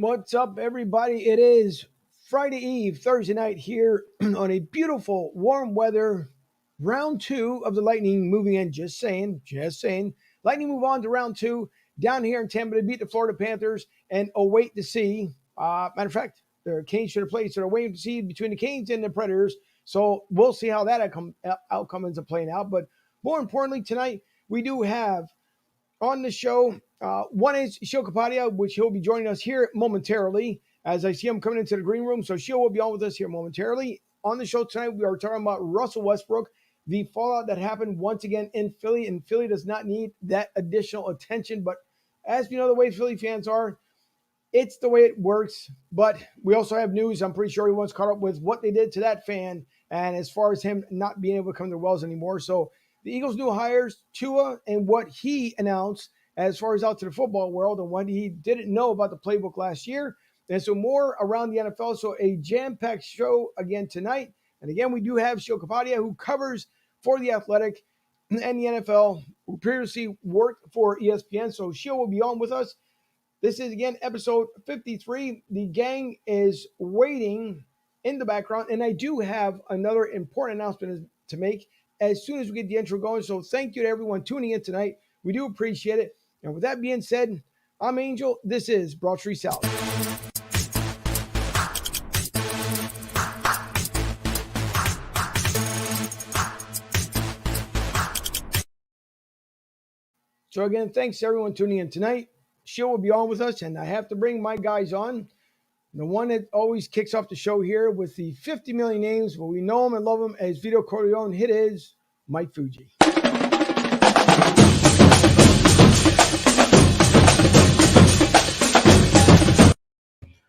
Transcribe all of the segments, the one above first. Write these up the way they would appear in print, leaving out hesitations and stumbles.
What's up, everybody? It is Friday Eve, Thursday night here on a beautiful, warm weather. Round two of the Lightning moving in. Just saying. Lightning move on to round two down here in Tampa to beat the Florida Panthers and await to see. Matter of fact, the Canes should have played, so they're waiting to see between the Canes and the Predators. So we'll see how that outcome ends up playing out. But more importantly, tonight we do have on the show. One is Sheil Kapadia, which he'll be joining us here momentarily as I see him coming into the green room. So Sheil will be on with us here momentarily. On the show tonight, we are talking about Russell Westbrook, the fallout that happened once again in Philly, and Philly does not need that additional attention. But as we know, the way Philly fans are, it's the way it works. But we also have news. I'm pretty sure everyone's caught up with what they did to that fan, and as far as him not being able to come to the Wells anymore. So the Eagles' new hires, Tua, and what he announced as far as out to the football world and what he didn't know about the playbook last year. And so more around the NFL. So a jam-packed show again tonight. And again, we do have Sheil Kapadia, who covers for The Athletic and the NFL, who previously worked for ESPN. So Sheil will be on with us. This is, again, episode 53. The gang is waiting in the background. And I do have another important announcement to make as soon as we get the intro going. So thank you to everyone tuning in tonight. We do appreciate it. And with that being said, I'm Angel. This is Broad Street South. So again, thanks to everyone tuning in tonight. Sheil will be on with us, and I have to bring my guys on. The one that always kicks off the show here with the 50 million names, but we know him and love him as Vito Corleone. It is Mike Fuji.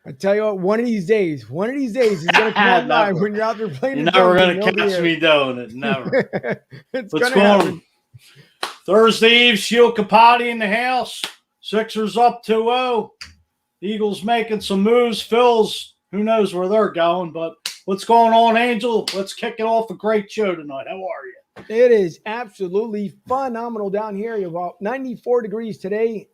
I tell you what, one of these days, he's going to come out live when you're out there playing. You're never going to catch me doing it. Never. What's going on? Thursday Eve, Sheil Kapadia in the house. Sixers up 2-0. Eagles making some moves. Phil's, who knows where they're going, but what's going on, Angel? Let's kick it off. A great show tonight. How are you? It is absolutely phenomenal down here. About 94 degrees today.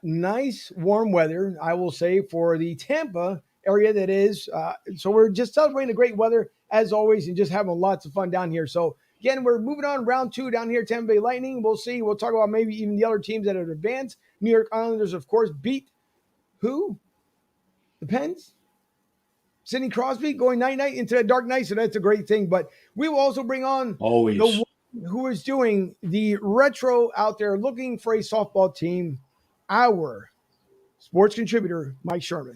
Nice warm weather, I will say, for the Tampa area that is. So we're just celebrating the great weather as always and just having lots of fun down here. So again, we're moving on round two down here, Tampa Bay Lightning. We'll see. We'll talk about maybe even the other teams that have advanced. New York Islanders, of course, beat who? The Pens? Sidney Crosby going night-night into the dark night, so that's a great thing. But we will also bring on always the one who is doing the retro out there, looking for a softball team, our sports contributor, Mike Sherman.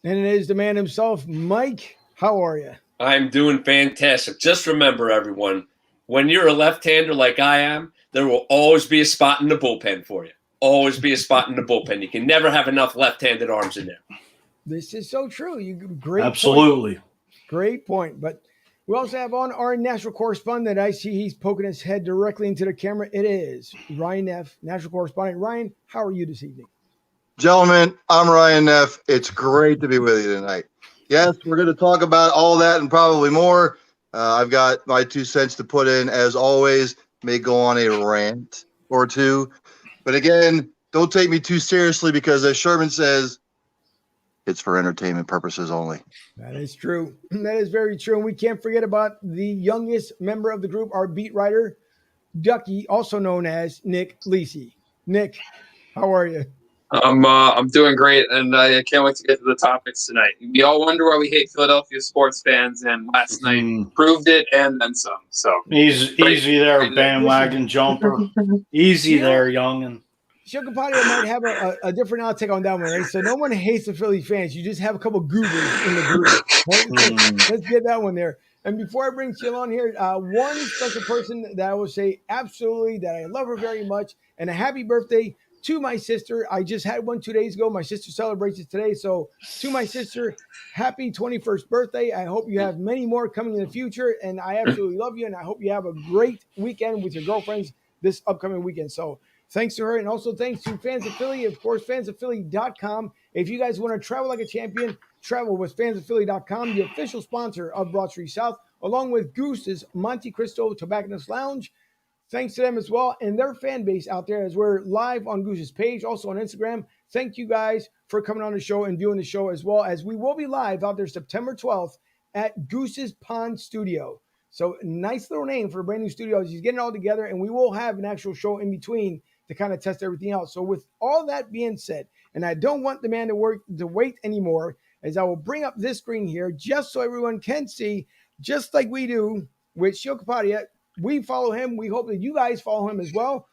And it is the man himself, Mike. How are you? I'm doing fantastic. Just remember, everyone, when you're a left-hander like I am, there will always be a spot in the bullpen for you. Always be a spot in the bullpen. You can never have enough left-handed arms in there. This is so true. Great Absolutely. Point. Great point. But we also have on our national correspondent. I see he's poking his head directly into the camera. It is Ryan Neff, national correspondent. Ryan, how are you this evening? Gentlemen, I'm Ryan Neff. It's great to be with you tonight. Yes, we're going to talk about all that and probably more. I've got my 2 cents to put in, as always. May go on a rant or two. But again, don't take me too seriously because, as Sherman says, it's for entertainment purposes only. That is true. That is very true. And we can't forget about the youngest member of the group, our beat writer, Ducky, also known as Nick Lisi. Nick, how are you? I'm doing great, and I can't wait to get to the topics tonight. We all wonder why we hate Philadelphia sports fans, and last night proved it and then some. So easy there, bandwagon jumper. Easy there, youngin. Sheil Kapadia might have a different outtake on that one, right? So no one hates the Philly fans. You just have a couple goobers in the group. Right? Let's get that one there. And before I bring Sheil on here, one special person that I will say absolutely that I love her very much, and a happy birthday to my sister. I just had one 2 days ago. My sister celebrates it today. So to my sister, happy 21st birthday. I hope you have many more coming in the future. And I absolutely love you. And I hope you have a great weekend with your girlfriends this upcoming weekend. So Thanks to her, and also thanks to Fans of Philly, of course, fansofphilly.com. If you guys want to travel like a champion, travel with fansofphilly.com, the official sponsor of Broad Street South, along with Goose's Monte Cristo Tobacconist Lounge. Thanks to them as well and their fan base out there as we're live on Goose's page, also on Instagram. Thank you guys for coming on the show and viewing the show, as well as we will be live out there September 12th at Goose's Pond Studio. So nice little name for a brand new studio. He's getting it all together, and we will have an actual show in between to kind of test everything out. So with all that being said, and I don't want the man to wait anymore, as I will bring up this screen here just so everyone can see, just like we do with Sheil Kapadia. We follow him. We hope that you guys follow him as well.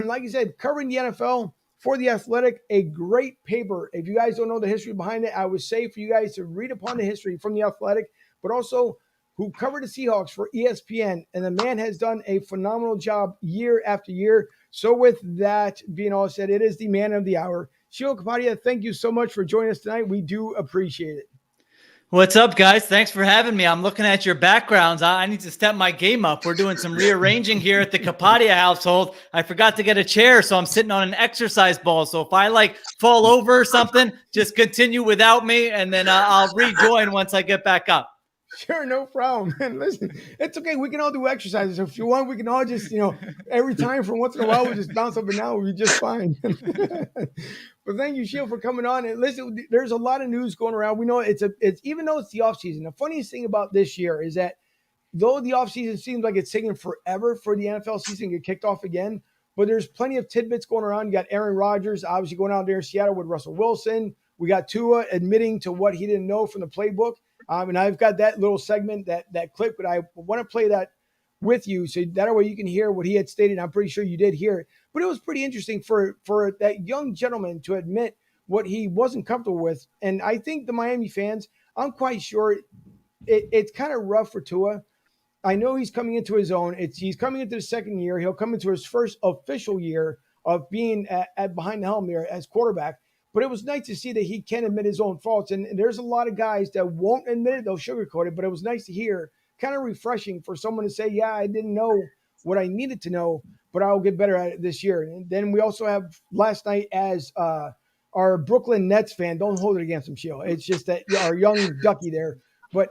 Like you said, covering the NFL for The Athletic, a great paper. If you guys don't know the history behind it, I would say for you guys to read upon the history from The Athletic, but also who covered the Seahawks for ESPN. And the man has done a phenomenal job year after year. So with that being all said, it is the man of the hour. Sheil Kapadia, thank you so much for joining us tonight. We do appreciate it. What's up, guys? Thanks for having me. I'm looking at your backgrounds. I need to step my game up. We're doing some rearranging here at the Kapadia household. I forgot to get a chair, so I'm sitting on an exercise ball. So if I fall over or something, just continue without me, and then I'll rejoin once I get back up. Sure, no problem. And listen, it's okay. We can all do exercises. If you want, we can all just, every time for once in a while, we'll just bounce up and down. We'll be just fine. But thank you, Sheil, for coming on. And listen, there's a lot of news going around. We know it's even though it's the offseason, the funniest thing about this year is that though the offseason seems like it's taking forever for the NFL season to get kicked off again, but there's plenty of tidbits going around. You got Aaron Rodgers, obviously going out there in Seattle with Russell Wilson. We got Tua admitting to what he didn't know from the playbook. And I've got that little segment, that clip, but I want to play that with you so that way you can hear what he had stated. I'm pretty sure you did hear it. But it was pretty interesting for that young gentleman to admit what he wasn't comfortable with. And I think the Miami fans, I'm quite sure it's kind of rough for Tua. I know he's coming into his own. He's coming into the second year. He'll come into his first official year of being at behind the helm there as quarterback. But it was nice to see that he can admit his own faults. And there's a lot of guys that won't admit it. They'll sugarcoat it. But it was nice to hear, kind of refreshing for someone to say, yeah, I didn't know what I needed to know, but I'll get better at it this year. And then we also have last night as our Brooklyn Nets fan. Don't hold it against him, Sheil. It's just that our young Ducky there. But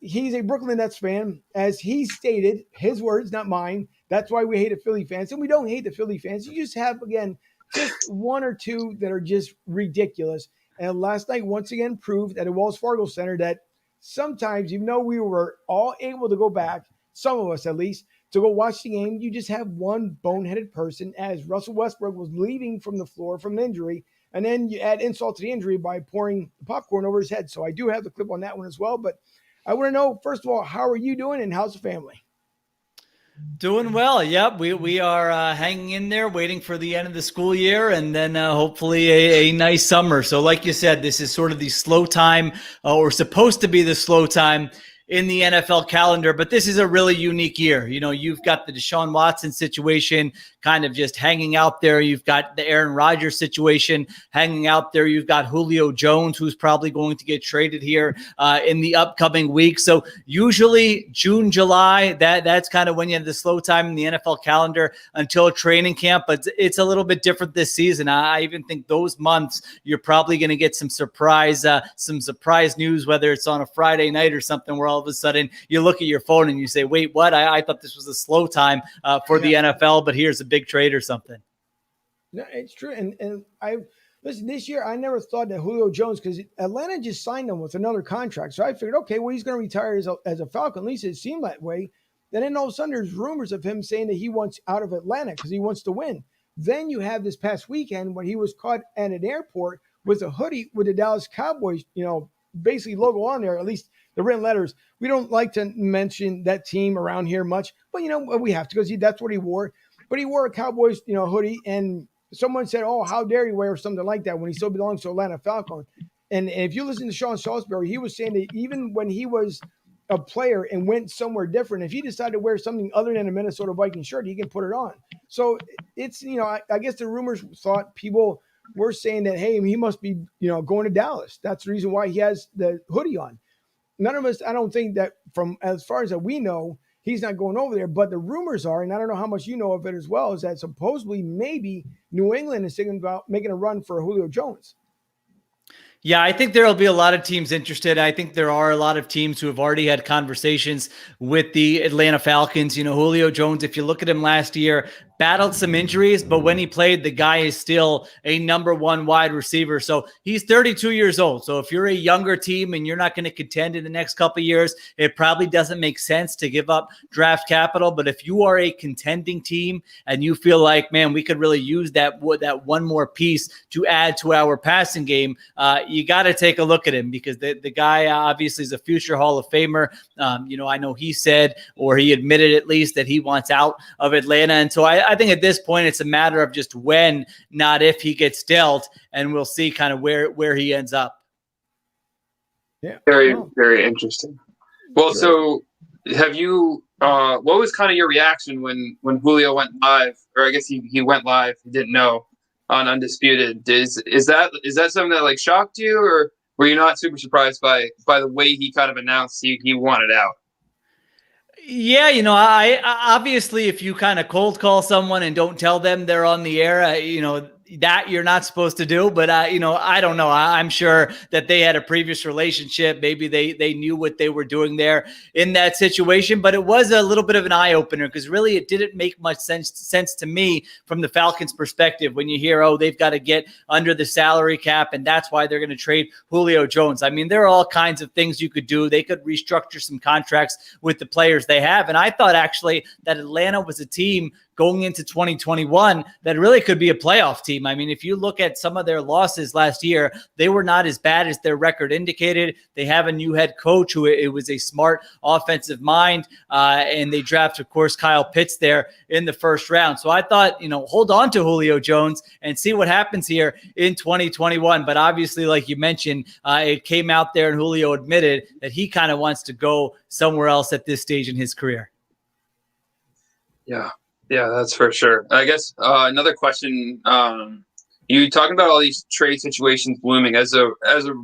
he's a Brooklyn Nets fan. As he stated, his words, not mine. That's why we hate the Philly fans. And we don't hate the Philly fans. You just have, again, just one or two that are just ridiculous. And last night, once again, proved at the Wells Fargo Center that sometimes, even though we were all able to go back, some of us at least, to go watch the game, you just have one boneheaded person, as Russell Westbrook was leaving from the floor from an injury. And then you add insult to the injury by pouring popcorn over his head. So I do have the clip on that one as well. But I want to know, first of all, how are you doing and how's the family? Doing well. Yep. We are hanging in there, waiting for the end of the school year, and then hopefully a nice summer. So like you said, this is sort of the slow time, or supposed to be the slow time in the NFL calendar, but this is a really unique year. You've got the Deshaun Watson situation kind of just hanging out there. You've got the Aaron Rodgers situation hanging out there. You've got Julio Jones, who's probably going to get traded here in the upcoming week. So usually June, July, that's kind of when you have the slow time in the NFL calendar until training camp, but it's a little bit different this season. I even think those months, you're probably going to get some surprise news, whether it's on a Friday night or something where all of a sudden you look at your phone and you say, wait, what? I thought this was a slow time for the NFL, but here's a big trade or something. No, it's true. And listen, this year, I never thought that Julio Jones, because Atlanta just signed him with another contract. So I figured, okay, well, he's going to retire as a Falcon. At least it seemed that way. And then all of a sudden there's rumors of him saying that he wants out of Atlanta because he wants to win. Then you have this past weekend when he was caught at an airport with a hoodie with the Dallas Cowboys, basically logo on there, at least the written letters. We don't like to mention that team around here much, but we have to, because that's what he wore. But he wore a Cowboys, hoodie, and someone said, "Oh, how dare you wear something like that when he still belongs to Atlanta Falcon?" And if you listen to Sean Salisbury, he was saying that even when he was a player and went somewhere different, if he decided to wear something other than a Minnesota Viking shirt, he can put it on. So it's, I guess the rumors thought people were saying that, hey, he must be, going to Dallas. That's the reason why he has the hoodie on. None of us, I don't think that, from as far as that we know, he's not going over there. But the rumors are, and I don't know how much you know of it as well, is that supposedly maybe New England is thinking about making a run for Julio Jones. Yeah, I think there will be a lot of teams interested. I think there are a lot of teams who have already had conversations with the Atlanta Falcons. You know, Julio Jones, if you look at him last year, battled some injuries, but when he played, the guy is still a number one wide receiver. So he's 32 years old. So if you're a younger team and you're not going to contend in the next couple of years, it probably doesn't make sense to give up draft capital. But if you are a contending team and you feel like, man, we could really use that one more piece to add to our passing game, you got to take a look at him, because the guy obviously is a future Hall of Famer. I know he said, or he admitted at least, that he wants out of Atlanta. And so I think at this point, it's a matter of just when, not if, he gets dealt, and we'll see kind of where he ends up. Yeah. Very, very interesting. Well, Sure. so have you, what was kind of your reaction when Julio went live, or I guess he went live, he didn't know, on Undisputed? Is that something that like shocked you, or were you not super surprised by the way he kind of announced he wanted out? Yeah, I obviously, if you kind of cold call someone and don't tell them they're on the air, that you're not supposed to do. But, I don't know. I'm sure that they had a previous relationship. Maybe they knew what they were doing there in that situation. But it was a little bit of an eye opener, because really it didn't make much sense to me from the Falcons' perspective when you hear, oh, they've got to get under the salary cap, and that's why they're going to trade Julio Jones. I mean, there are all kinds of things you could do. They could restructure some contracts with the players they have. And I thought actually that Atlanta was a team going into 2021 that really could be a playoff team. I mean, if you look at some of their losses last year, they were not as bad as their record indicated. They have a new head coach who it was a smart offensive mind, and they drafted, of course, Kyle Pitts there in the first round. So I thought, hold on to Julio Jones and see what happens here in 2021. But obviously, like you mentioned, it came out there and Julio admitted that he kind of wants to go somewhere else at this stage in his career. Yeah, that's for sure. I guess another question. You talking about all these trade situations blooming as a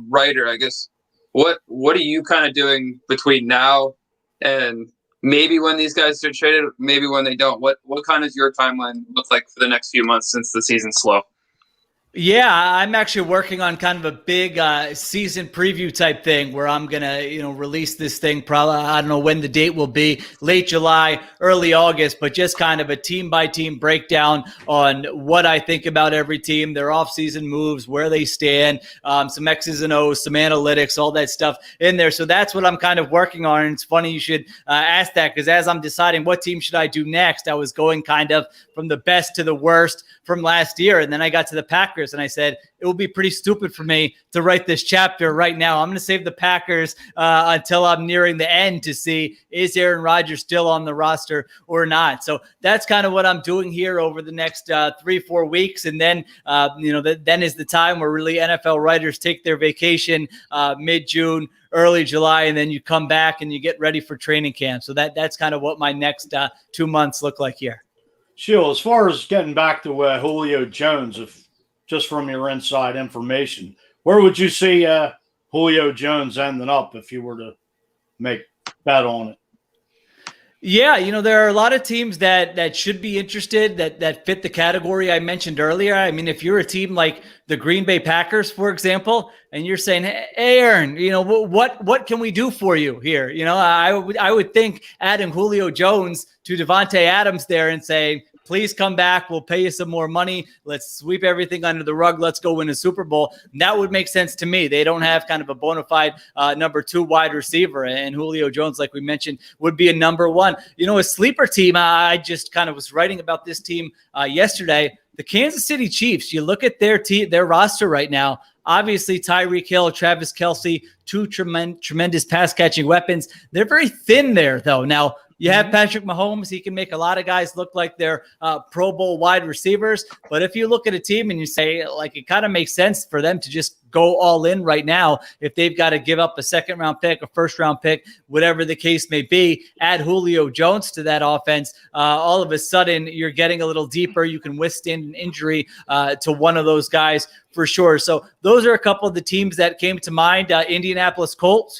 writer. I guess what are you kind of doing between now and maybe when these guys are traded, maybe when they don't? What kind of your timeline look like for the next few months since the season's slow? Yeah, I'm actually working on kind of a big season preview type thing where I'm going to, release this thing probably, I don't know when the date will be, late July, early August, but just kind of a team by team breakdown on what I think about every team, their offseason moves, where they stand, some X's and O's, some analytics, all that stuff in there. So that's what I'm kind of working on. And it's funny you should ask that, because as I'm deciding what team should I do next, I was going kind of from the best to the worst from last year. And then I got to the Packers and I said, it will be pretty stupid for me to write this chapter right now. I'm going to save the Packers until I'm nearing the end to see, is Aaron Rodgers still on the roster or not? So that's kind of what I'm doing here over the next 3-4 weeks. And then, then is the time where really NFL writers take their vacation mid-June, early July, and then you come back and you get ready for training camp. So that's kind of what my next 2 months look like here. Sheil, as far as getting back to Julio Jones, if just from your inside information, where would you see Julio Jones ending up if you were to make bet on it? Yeah, there are a lot of teams that should be interested, that fit the category I mentioned earlier. I mean, if you're a team like the Green Bay Packers, for example, and you're saying, hey, Aaron, what can we do for you here? I would think adding Julio Jones to Devontae Adams there and saying, please come back. We'll pay you some more money. Let's sweep everything under the rug. Let's go win a Super Bowl. That would make sense to me. They don't have kind of a bona fide number 2 wide receiver. And Julio Jones, like we mentioned, would be a number 1. A sleeper team, I just kind of was writing about this team yesterday. The Kansas City Chiefs, you look at their roster right now. Obviously, Tyreek Hill, Travis Kelce, 2 tremendous pass-catching weapons. They're very thin there, though. Now, you have Patrick Mahomes. He can make a lot of guys look like they're Pro Bowl wide receivers. But if you look at a team and you say, like, it kind of makes sense for them to just go all in right now. If they've got to give up a second-round pick, a first-round pick, whatever the case may be, add Julio Jones to that offense, all of a sudden you're getting a little deeper. You can withstand an injury to one of those guys for sure. So those are a couple of the teams that came to mind. Indianapolis Colts,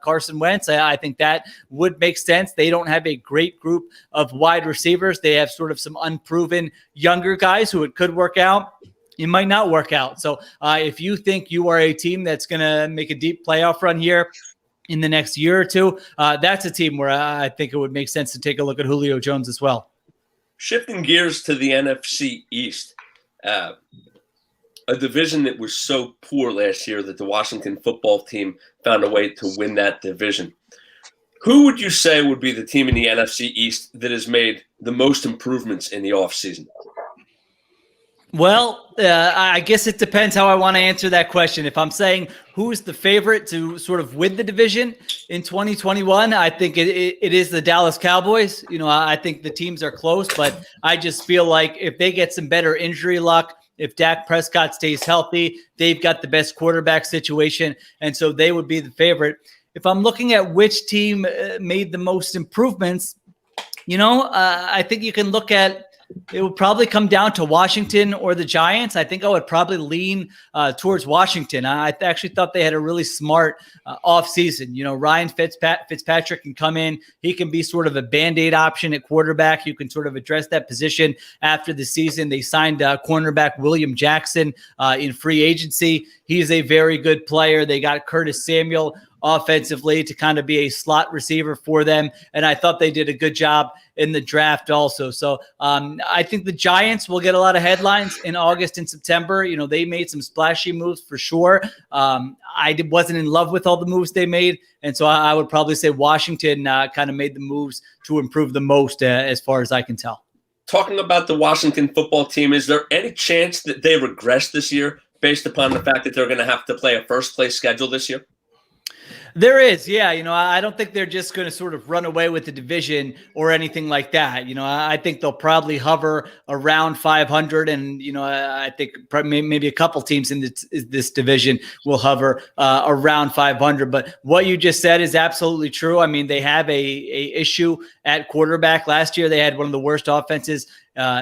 Carson Wentz, I think that would make sense. They don't have a great group of wide receivers. They have sort of some unproven younger guys who it could work out. It might not work out. So if you think you are a team that's going to make a deep playoff run here in the next year or two, that's a team where I think it would make sense to take a look at Julio Jones as well. Shifting gears to the NFC East, a division that was so poor last year that the Washington football team found a way to win that division. Who would you say would be the team in the NFC East that has made the most improvements in the offseason? Well, I guess it depends how I want to answer that question. If I'm saying who's the favorite to sort of win the division in 2021, I think it is the Dallas Cowboys. I think the teams are close, but I just feel like if they get some better injury luck, if Dak Prescott stays healthy, they've got the best quarterback situation, and so they would be the favorite. If I'm looking at which team made the most improvements, I think you can look at it would probably come down to Washington or the Giants. I think I would probably lean towards Washington. I actually thought they had a really smart offseason. Ryan Fitzpatrick can come in. He can be sort of a Band-Aid option at quarterback. You can sort of address that position after the season. They signed cornerback William Jackson in free agency. He's a very good player. They got Curtis Samuel offensively to kind of be a slot receiver for them. And I thought they did a good job in the draft also. So I think the Giants will get a lot of headlines in August and September. They made some splashy moves for sure. I wasn't in love with all the moves they made. And so I would probably say Washington kind of made the moves to improve the most as far as I can tell. Talking about the Washington football team, is there any chance that they regress this year based upon the fact that they're going to have to play a first-place schedule this year? There is, yeah. I don't think they're just going to sort of run away with the division or anything like that. I think they'll probably hover around 500, and I think maybe a couple teams in this division will hover around 500. But what you just said is absolutely true. I mean, they have a issue at quarterback. Last year, they had one of the worst offenses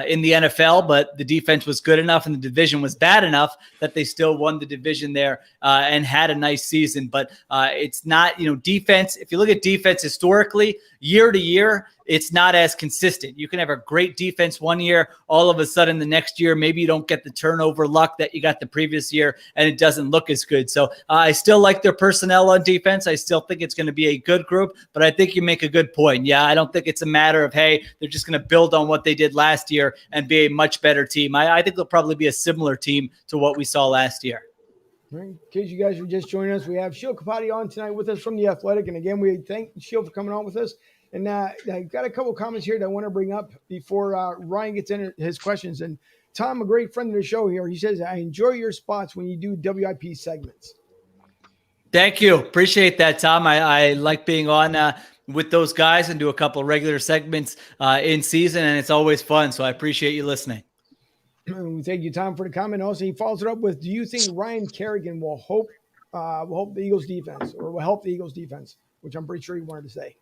in the NFL, but the defense was good enough and the division was bad enough that they still won the division there and had a nice season. But it's not, defense. If you look at defense historically, year to year, it's not as consistent. You can have a great defense one year, all of a sudden the next year, maybe you don't get the turnover luck that you got the previous year, and it doesn't look as good. So I still like their personnel on defense. I still think it's going to be a good group, but I think you make a good point. Yeah, I don't think it's a matter of, hey, they're just going to build on what they did last year and be a much better team. I think they'll probably be a similar team to what we saw last year. In case you guys are just joining us, we have Sheil Kapadia on tonight with us from The Athletic. And again, we thank Sheil for coming on with us. And I got a couple comments here that I want to bring up before Ryan gets into his questions. And Tom, a great friend of the show here, he says, I enjoy your spots when you do WIP segments. Thank you. Appreciate that, Tom. I like being on with those guys and do a couple of regular segments in season, and it's always fun. So I appreciate you listening. Thank you, Tom, for the comment. Also, he follows it up with, do you think Ryan Kerrigan will help the Eagles defense, or will help the Eagles defense, which I'm pretty sure he wanted to say.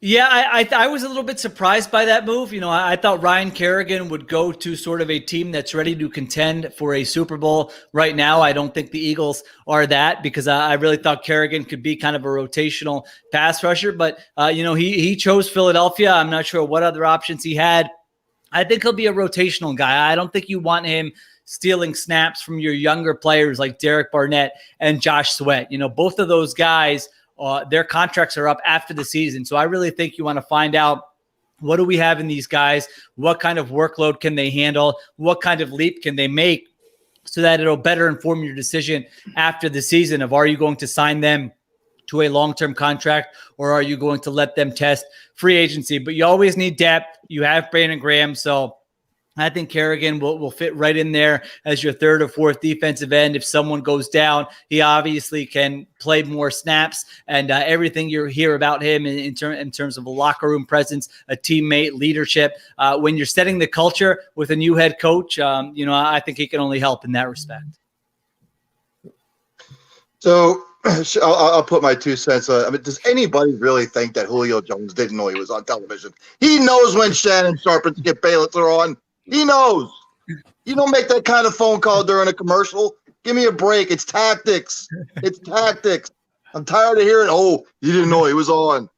Yeah, I was a little bit surprised by that move. I thought Ryan Kerrigan would go to sort of a team that's ready to contend for a Super Bowl right now. I don't think the Eagles are that, because I really thought Kerrigan could be kind of a rotational pass rusher. But, he chose Philadelphia. I'm not sure what other options he had. I think he'll be a rotational guy. I don't think you want him stealing snaps from your younger players like Derek Barnett and Josh Sweat. Both of those guys, their contracts are up after the season. So I really think you want to find out, what do we have in these guys? What kind of workload can they handle? What kind of leap can they make, so that it'll better inform your decision after the season of, are you going to sign them to a long-term contract, or are you going to let them test free agency? But you always need depth. You have Brandon Graham, so I think Kerrigan will fit right in there as your third or fourth defensive end. If someone goes down, he obviously can play more snaps, and everything you hear about him in terms of a locker room presence, a teammate, leadership. When you're setting the culture with a new head coach, I think he can only help in that respect. So I'll put my 2 cents. I mean, does anybody really think that Julio Jones didn't know he was on television? He knows when Shannon Sharp and Skip Bayless are on. He knows. You don't make that kind of phone call during a commercial. Give me a break. It's tactics. It's tactics. I'm tired of hearing, oh, you didn't know he was on.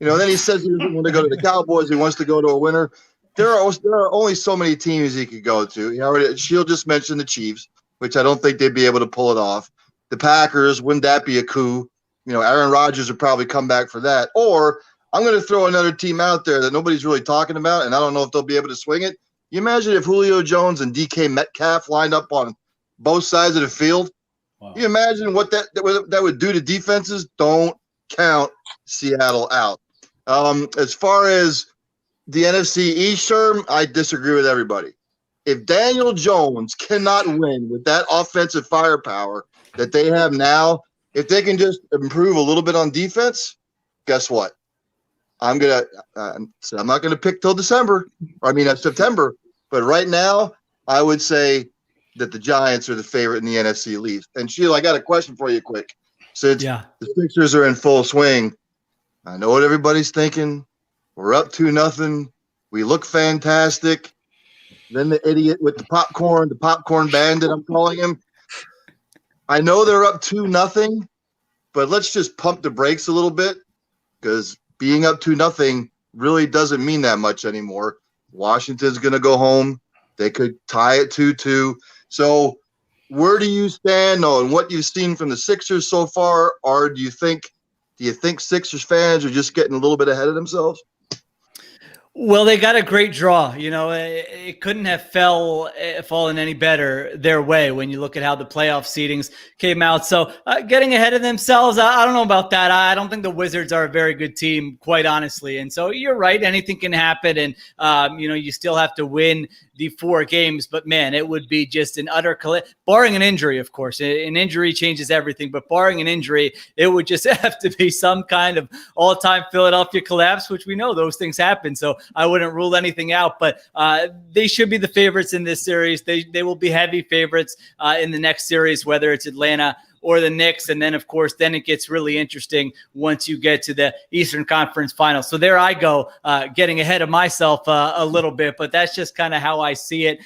Then he says he doesn't want to go to the Cowboys. He wants to go to a winner. There are only so many teams he could go to. Sheil just mentioned the Chiefs, which I don't think they'd be able to pull it off. The Packers, wouldn't that be a coup? Aaron Rodgers would probably come back for that. Or I'm going to throw another team out there that nobody's really talking about, and I don't know if they'll be able to swing it. You imagine if Julio Jones and DK Metcalf lined up on both sides of the field? Wow. You imagine what that would do to defenses? Don't count Seattle out. As far as the NFC East term, I disagree with everybody. If Daniel Jones cannot win with that offensive firepower that they have now, if they can just improve a little bit on defense, guess what? I'm not gonna pick till December. September. But right now, I would say that the Giants are the favorite in the NFC East. And Sheil, I got a question for you, quick. Since the Sixers are in full swing, I know what everybody's thinking. We're up 2-0. We look fantastic. Then the idiot with the popcorn bandit, I'm calling him. I know they're up 2-0, but let's just pump the brakes a little bit, because being up 2-0 really doesn't mean that much anymore. Washington's going to go home. They could tie it 2-2. So where do you stand on what you've seen from the Sixers so far? Or do you think Sixers fans are just getting a little bit ahead of themselves? Well, they got a great draw. It couldn't have fallen any better their way when you look at how the playoff seedings came out. So getting ahead of themselves, I don't know about that. I don't think the Wizards are a very good team, quite honestly. And so you're right. Anything can happen. And, you still have to win the 4 games. But, man, it would be just an utter barring an injury, of course. An injury changes everything. But barring an injury, it would just have to be some kind of all-time Philadelphia collapse, which we know those things happen. So I wouldn't rule anything out. But they should be the favorites in this series. They will be heavy favorites in the next series, whether it's Atlanta or the Knicks. And then, of course, then it gets really interesting once you get to the Eastern Conference Finals. So there I go, getting ahead of myself a little bit, but that's just kind of how I see it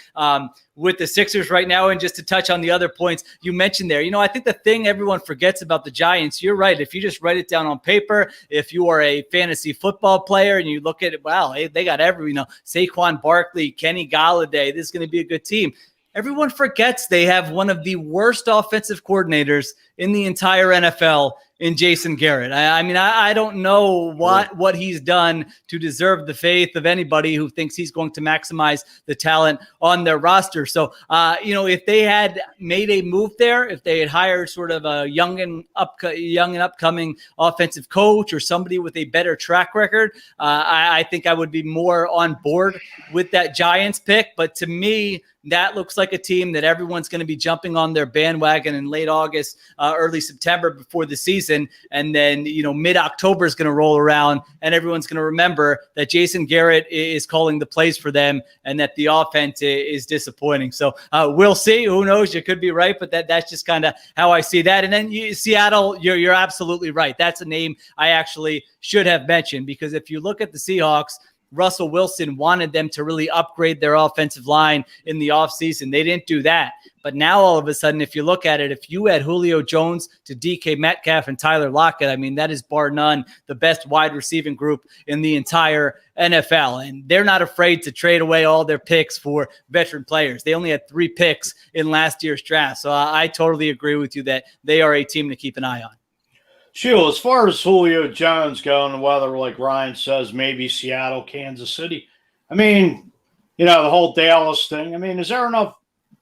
with the Sixers right now. And just to touch on the other points you mentioned there, I think the thing everyone forgets about the Giants, you're right. If you just write it down on paper, if you are a fantasy football player and you look at it, wow, they got Saquon Barkley, Kenny Galladay, this is going to be a good team. Everyone forgets they have one of the worst offensive coordinators in the entire NFL in Jason Garrett. I don't know what he's done to deserve the faith of anybody who thinks he's going to maximize the talent on their roster. So, if they had made a move there, if they had hired sort of a young and upcoming offensive coach or somebody with a better track record, I think I would be more on board with that Giants pick. But to me, that looks like a team that everyone's going to be jumping on their bandwagon in late August, early September before the season. And then, mid-October is going to roll around and everyone's going to remember that Jason Garrett is calling the plays for them and that the offense is disappointing. So we'll see. Who knows? You could be right, but that's just kind of how I see that. And then Seattle, you're absolutely right. That's a name I actually should have mentioned, because if you look at the Seahawks, Russell Wilson wanted them to really upgrade their offensive line in the offseason. They didn't do that. But now all of a sudden, if you look at it, if you add Julio Jones to DK Metcalf and Tyler Lockett, that is bar none the best wide receiving group in the entire NFL. And they're not afraid to trade away all their picks for veteran players. They only had 3 picks in last year's draft. So I totally agree with you that they are a team to keep an eye on. Sheil, as far as Julio Jones going, whether, like Ryan says, maybe Seattle, Kansas City, the whole Dallas thing, is there enough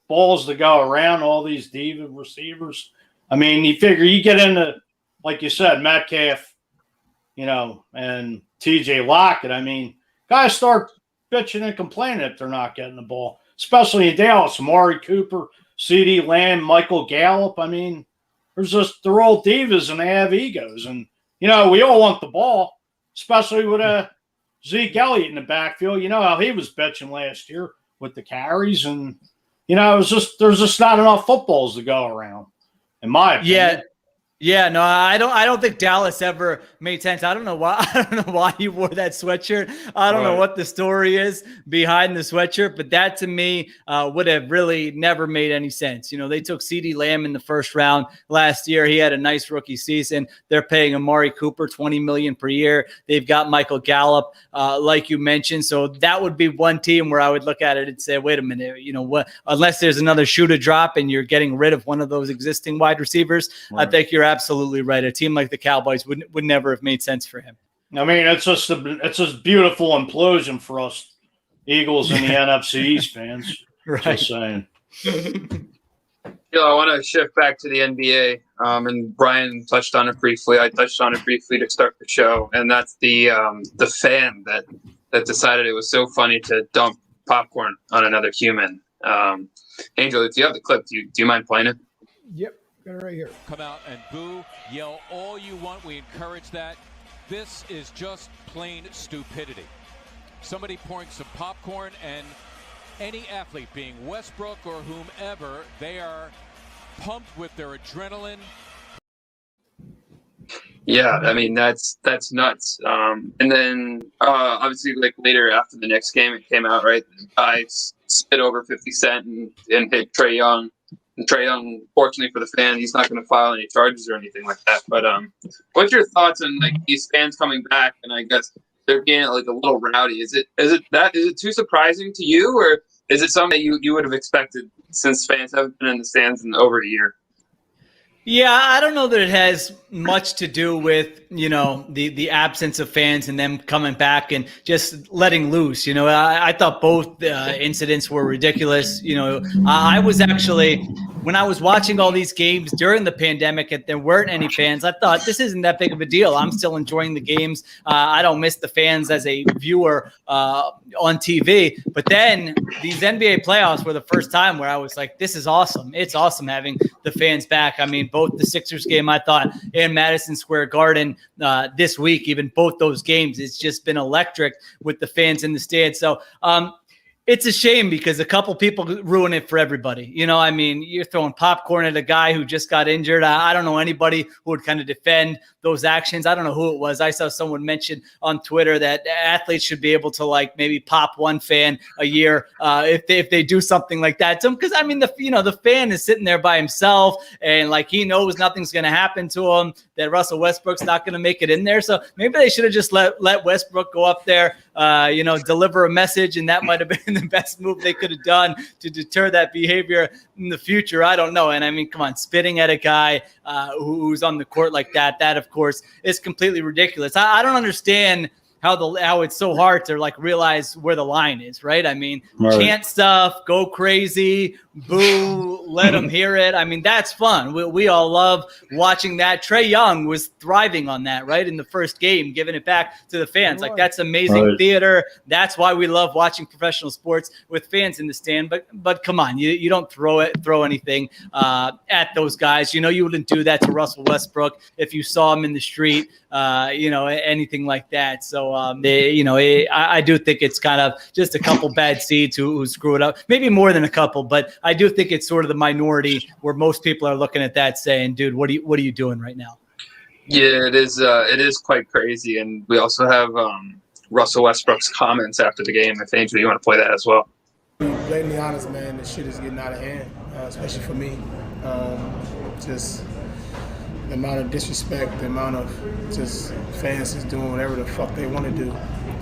balls to go around all these diva receivers? You figure you get into, like you said, Metcalf, and TJ Lockett. Guys start bitching and complaining if they're not getting the ball, especially in Dallas. Amari Cooper, CeeDee Lamb, Michael Gallup. They're all divas and they have egos. And, we all want the ball, especially with Zeke Elliott in the backfield. You know how he was bitching last year with the carries. And, there's just not enough footballs to go around, in my opinion. Yeah. Yeah, no, I don't think Dallas ever made sense. I don't know why. I don't know why he wore that sweatshirt. I don't know Right. what the story is behind the sweatshirt, but that to me would have really never made any sense. They took CeeDee Lamb in the first round last year. He had a nice rookie season. They're paying Amari Cooper $20 million per year. They've got Michael Gallup, like you mentioned. So that would be one team where I would look at it and say, wait a minute, what? Unless there's another shoe to drop and you're getting rid of one of those existing wide receivers, Right. I think you're absolutely right. A team like the Cowboys would never have made sense for him. I mean, it's just a beautiful implosion for us Eagles and the NFC East fans. Right. Just saying. I want to shift back to the NBA, and Brian touched on it briefly. I touched on it briefly to start the show, and that's the fan that decided it was so funny to dump popcorn on another human. Angel, if you have the clip, do you mind playing it? Yep, got it right here. Come out and boo, yell all you want. We encourage that. This is just plain stupidity. Somebody pouring some popcorn, and any athlete, being Westbrook or whomever, they are pumped with their adrenaline. Yeah, I mean that's nuts. And then obviously, like later after the next game, it came out right. I spit over 50 Cent and hit Trae Young. And Trae Young, fortunately for the fan, he's not going to file any charges or anything like that. But what's your thoughts on like these fans coming back? And I guess they're being like a little rowdy. Is it too surprising to you, or is it something that you would have expected since fans haven't been in the stands in over a year? Yeah, I don't know that it has much to do with, the absence of fans and them coming back and just letting loose. I thought both incidents were ridiculous. I was actually, when I was watching all these games during the pandemic and there weren't any fans, I thought this isn't that big of a deal. I'm still enjoying the games. I don't miss the fans as a viewer on TV. But then these NBA playoffs were the first time where I was like, this is awesome. It's awesome having the fans back. I mean, both the Sixers game, I thought, and Madison Square Garden this week, even both those games, it's just been electric with the fans in the stands. So it's a shame because a couple people ruin it for everybody. I mean, you're throwing popcorn at a guy who just got injured. I don't know anybody who would kind of defend those actions. I don't know who it was. I saw someone mention on Twitter that athletes should be able to like maybe pop one fan a year if they do something like that. So, because I mean, the fan is sitting there by himself and like he knows nothing's going to happen to him, that Russell Westbrook's not going to make it in there. So maybe they should have just let Westbrook go up there, deliver a message, and that might have been the best move they could have done to deter that behavior in the future. I don't know. And I mean, come on, spitting at a guy who's on the court like that, of course, is completely ridiculous. I don't understand how it's so hard to like realize where the line is, right? I mean, chant stuff, go crazy, boo, let them hear it. I mean, that's fun. We all love watching that. Trae Young was thriving on that, right? In the first game, giving it back to the fans. Like, that's amazing theater. That's why we love watching professional sports with fans in the stand. But come on, you don't throw anything at those guys. You wouldn't do that to Russell Westbrook if you saw him in the street, anything like that. So, I do think it's kind of just a couple bad seeds who screw it up. Maybe more than a couple, but I do think it's sort of the minority where most people are looking at that saying, dude, what are you doing right now? Yeah, it is quite crazy. And we also have Russell Westbrook's comments after the game. If Angel, you want to play that as well? Blatantly honest, man, this shit is getting out of hand, especially for me. Just the amount of disrespect, the amount of just fans just doing whatever the fuck they want to do.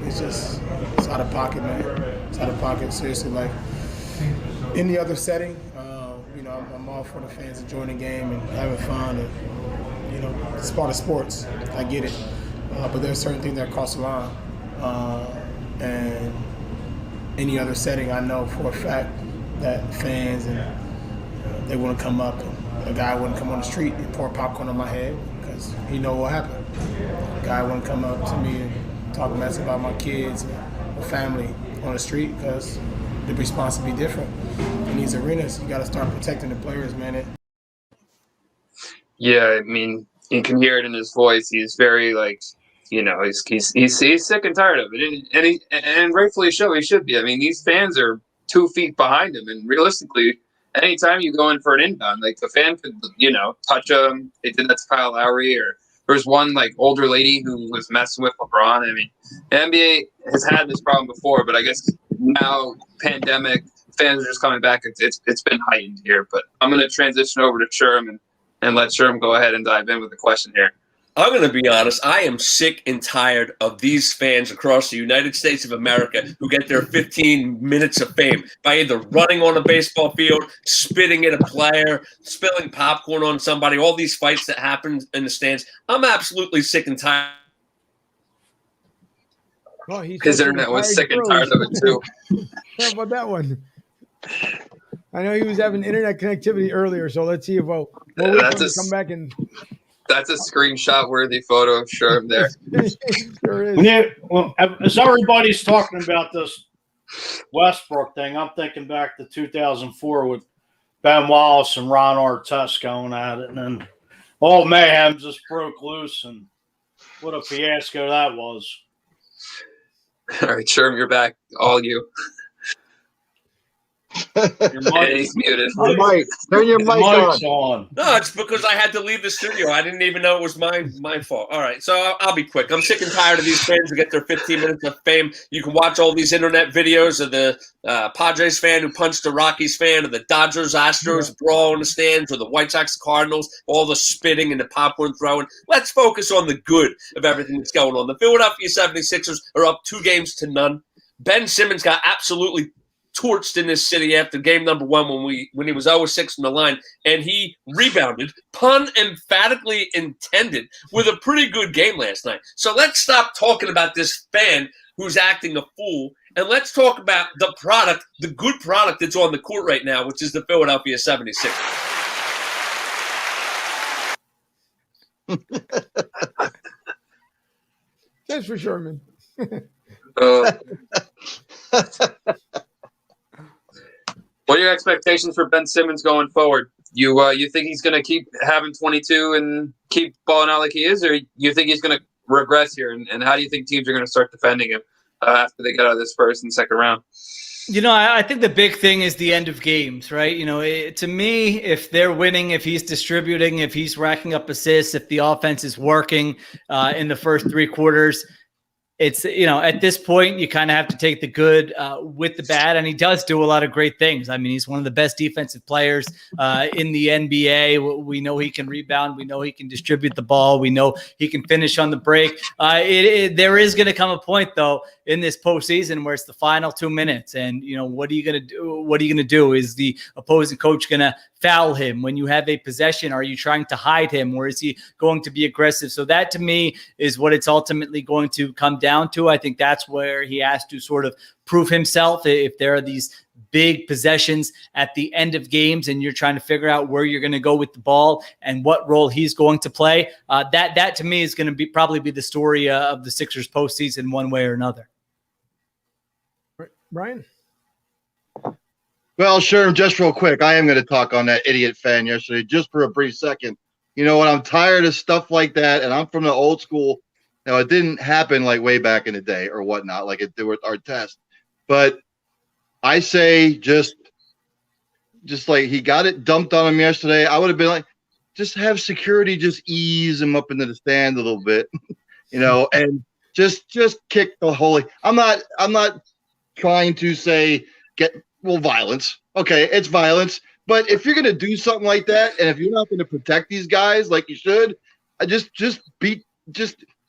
It's out of pocket, man. It's out of pocket, seriously. Like, any other setting, I'm all for the fans enjoying the game and having fun. And, it's part of sports. I get it. But there's certain things that cross the line. And any other setting, I know for a fact that fans and they want to come up. A guy wouldn't come on the street and pour popcorn on my head because he know what happened. A guy wouldn't come up to me and talk mess about my kids and my family on the street because the response would be different. In these arenas, you got to start protecting the players, man. Yeah, I mean, you can hear it in his voice. He's very he's sick and tired of it, and rightfully so. He should be. I mean, these fans are 2 feet behind him, and realistically, anytime you go in for an inbound, like the fan could, touch them. They did that to Kyle Lowry, or there was one like older lady who was messing with LeBron. I mean, the NBA has had this problem before, but I guess now pandemic fans are just coming back. It's been heightened here. But I'm going to transition over to Sherm and let Sherm go ahead and dive in with the question here. I'm going to be honest. I am sick and tired of these fans across the United States of America who get their 15 minutes of fame by either running on a baseball field, spitting at a player, spilling popcorn on somebody, all these fights that happen in the stands. I'm absolutely sick and tired. Well, his internet was sick and tired of it, too. How about that one? I know he was having internet connectivity earlier, so let's see if we'll wait for him to come back and... That's a screenshot-worthy photo of Sherm there. Sure is. As everybody's talking about this Westbrook thing, I'm thinking back to 2004 with Ben Wallace and Ron Artest going at it, and then all mayhem just broke loose, and what a fiasco that was. All right, Sherm, you're back. All you. Your mic, he's muted. Mike, turn your mic on. No, it's because I had to leave the studio. I didn't even know it was my fault. All right, so I'll be quick. I'm sick and tired of these fans who get their 15 minutes of fame. You can watch all these internet videos of the Padres fan who punched the Rockies fan, or the Dodgers Astros brawl in the stands, or the White Sox Cardinals, all the spitting and the popcorn throwing. Let's focus on the good of everything that's going on. The Philadelphia 76ers are up 2-0. Ben Simmons got absolutely torched in this city after game number 1 when he was 0-6 in the line, and he rebounded, pun emphatically intended, with a pretty good game last night. So let's stop talking about this fan who's acting a fool, and let's talk about the product, the good product that's on the court right now, which is the Philadelphia 76ers. That's for sure, man. What are your expectations for Ben Simmons going forward? You think he's going to keep having 22 and keep balling out like he is, or you think he's going to regress here? And how do you think teams are going to start defending him after they get out of this first and second round? I think the big thing is the end of games, right? To me, if they're winning, if he's distributing, if he's racking up assists, if the offense is working in the first 3 quarters, it's, at this point, you kind of have to take the good with the bad, and he does do a lot of great things. I mean, he's one of the best defensive players in the NBA. We know he can rebound. We know he can distribute the ball. We know he can finish on the break. There is going to come a point, though, in this postseason where it's the final 2 minutes, and, what are you going to do? What are you going to do? Is the opposing coach going to foul him when you have a possession? Are you trying to hide him, or is he going to be aggressive? So that, to me, is what it's ultimately going to come down to. I think that's where he has to sort of prove himself. If there are these big possessions at the end of games and you're trying to figure out where you're going to go with the ball and what role he's going to play, that to me is going to probably be the story of the Sixers postseason one way or another. Brian? Well, sure. Just real quick, I am going to talk on that idiot fan yesterday just for a brief second. You know what? I'm tired of stuff like that, and I'm from the old school. Now, it didn't happen like way back in the day or whatnot, like it did with our test. But I say just like he got it dumped on him yesterday, I would have been like, just have security just ease him up into the stand a little bit, and just kick the holy. I'm not trying to say violence. Okay, it's violence. But if you're going to do something like that, and if you're not going to protect these guys like you should, just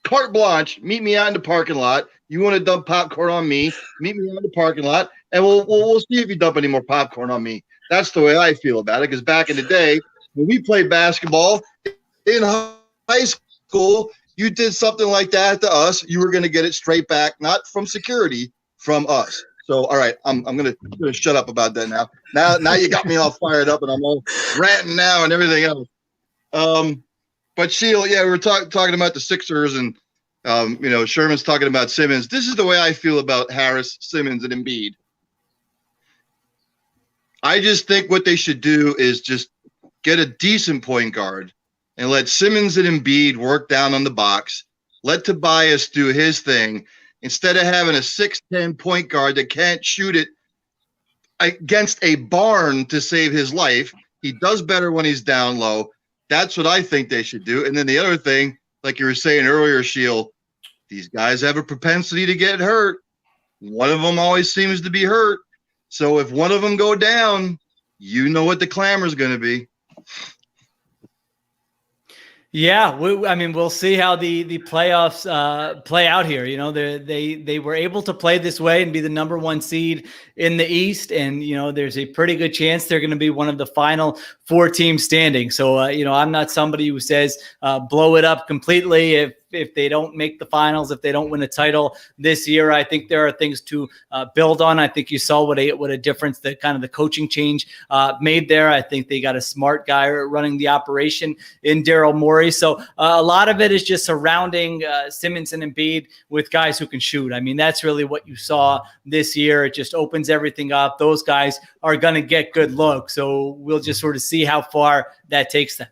carte blanche, meet me out in the parking lot. You want to dump popcorn on me, meet me out in the parking lot, and we'll see if you dump any more popcorn on me. That's the way I feel about it, because back in the day, when we played basketball in high school, you did something like that to us, you were going to get it straight back, not from security, from us. So, all right, I'm gonna shut up about that now. Now you got me all fired up, and I'm all ranting now and everything else. But Sheil, yeah, we were talking about the Sixers, and Sherman's talking about Simmons. This is the way I feel about Harris, Simmons, and Embiid. I just think what they should do is just get a decent point guard and let Simmons and Embiid work down on the box. Let Tobias do his thing. Instead of having a 6'10" point guard that can't shoot it against a barn to save his life. He does better when he's down low. That's what I think they should do. And then the other thing, like you were saying earlier, Sheil, these guys have a propensity to get hurt. One of them always seems to be hurt. So if one of them go down, you know what the clamor is going to be. Yeah, I mean, we'll see how the playoffs play out here. You know, they were able to play this way and be the number 1 seed in the East, and you know, there's a pretty good chance they're going to be one of the final 4 teams standing. So, you know, I'm not somebody who says blow it up completely if they don't make the finals, if they don't win a title this year. I think there are things to build on. I think you saw what a difference that kind of the coaching change made there. I think they got a smart guy running the operation in Daryl Morey. So a lot of it is just surrounding Simmons and Embiid with guys who can shoot. I mean, that's really what you saw this year. It just opens everything up. Those guys are going to get good looks. So we'll just sort of see how far that takes them.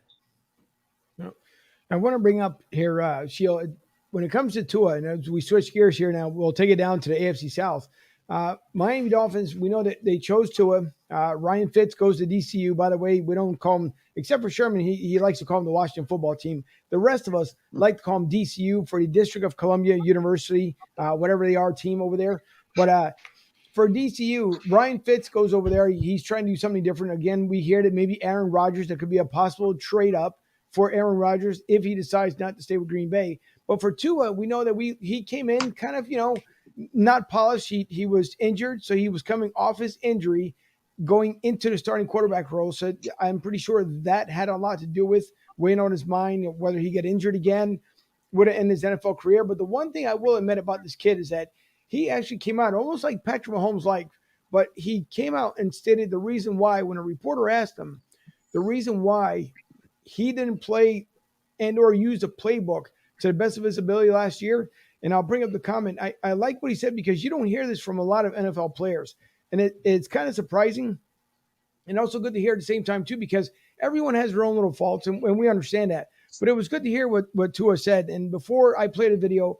I want to bring up here, Sheil, when it comes to Tua, and as we switch gears here now, we'll take it down to the AFC South. Miami Dolphins, we know that they chose Tua. Ryan Fitz goes to DCU. By the way, we don't call him, except for Sherman, he likes to call him the Washington football team. The rest of us like to call him DCU for the District of Columbia University, whatever they are, team over there. But for DCU, Ryan Fitz goes over there. He's trying to do something different. Again, we hear that maybe Aaron Rodgers, there could be a possible trade up for Aaron Rodgers if he decides not to stay with Green Bay. But for Tua, we know that he came in kind of, you know, not polished. He was injured, so he was coming off his injury, going into the starting quarterback role. So I'm pretty sure that had a lot to do with weighing on his mind, whether he get injured again, would have ended his NFL career. But the one thing I will admit about this kid is that he actually came out almost like Patrick Mahomes like, but he came out and stated the reason why, when a reporter asked him the reason why he didn't play and or use the playbook to the best of his ability last year. And I'll bring up the comment. I like what he said, because you don't hear this from a lot of NFL players. And it's kind of surprising and also good to hear at the same time too, because everyone has their own little faults, and we understand that. But it was good to hear what Tua said. And before I played a video,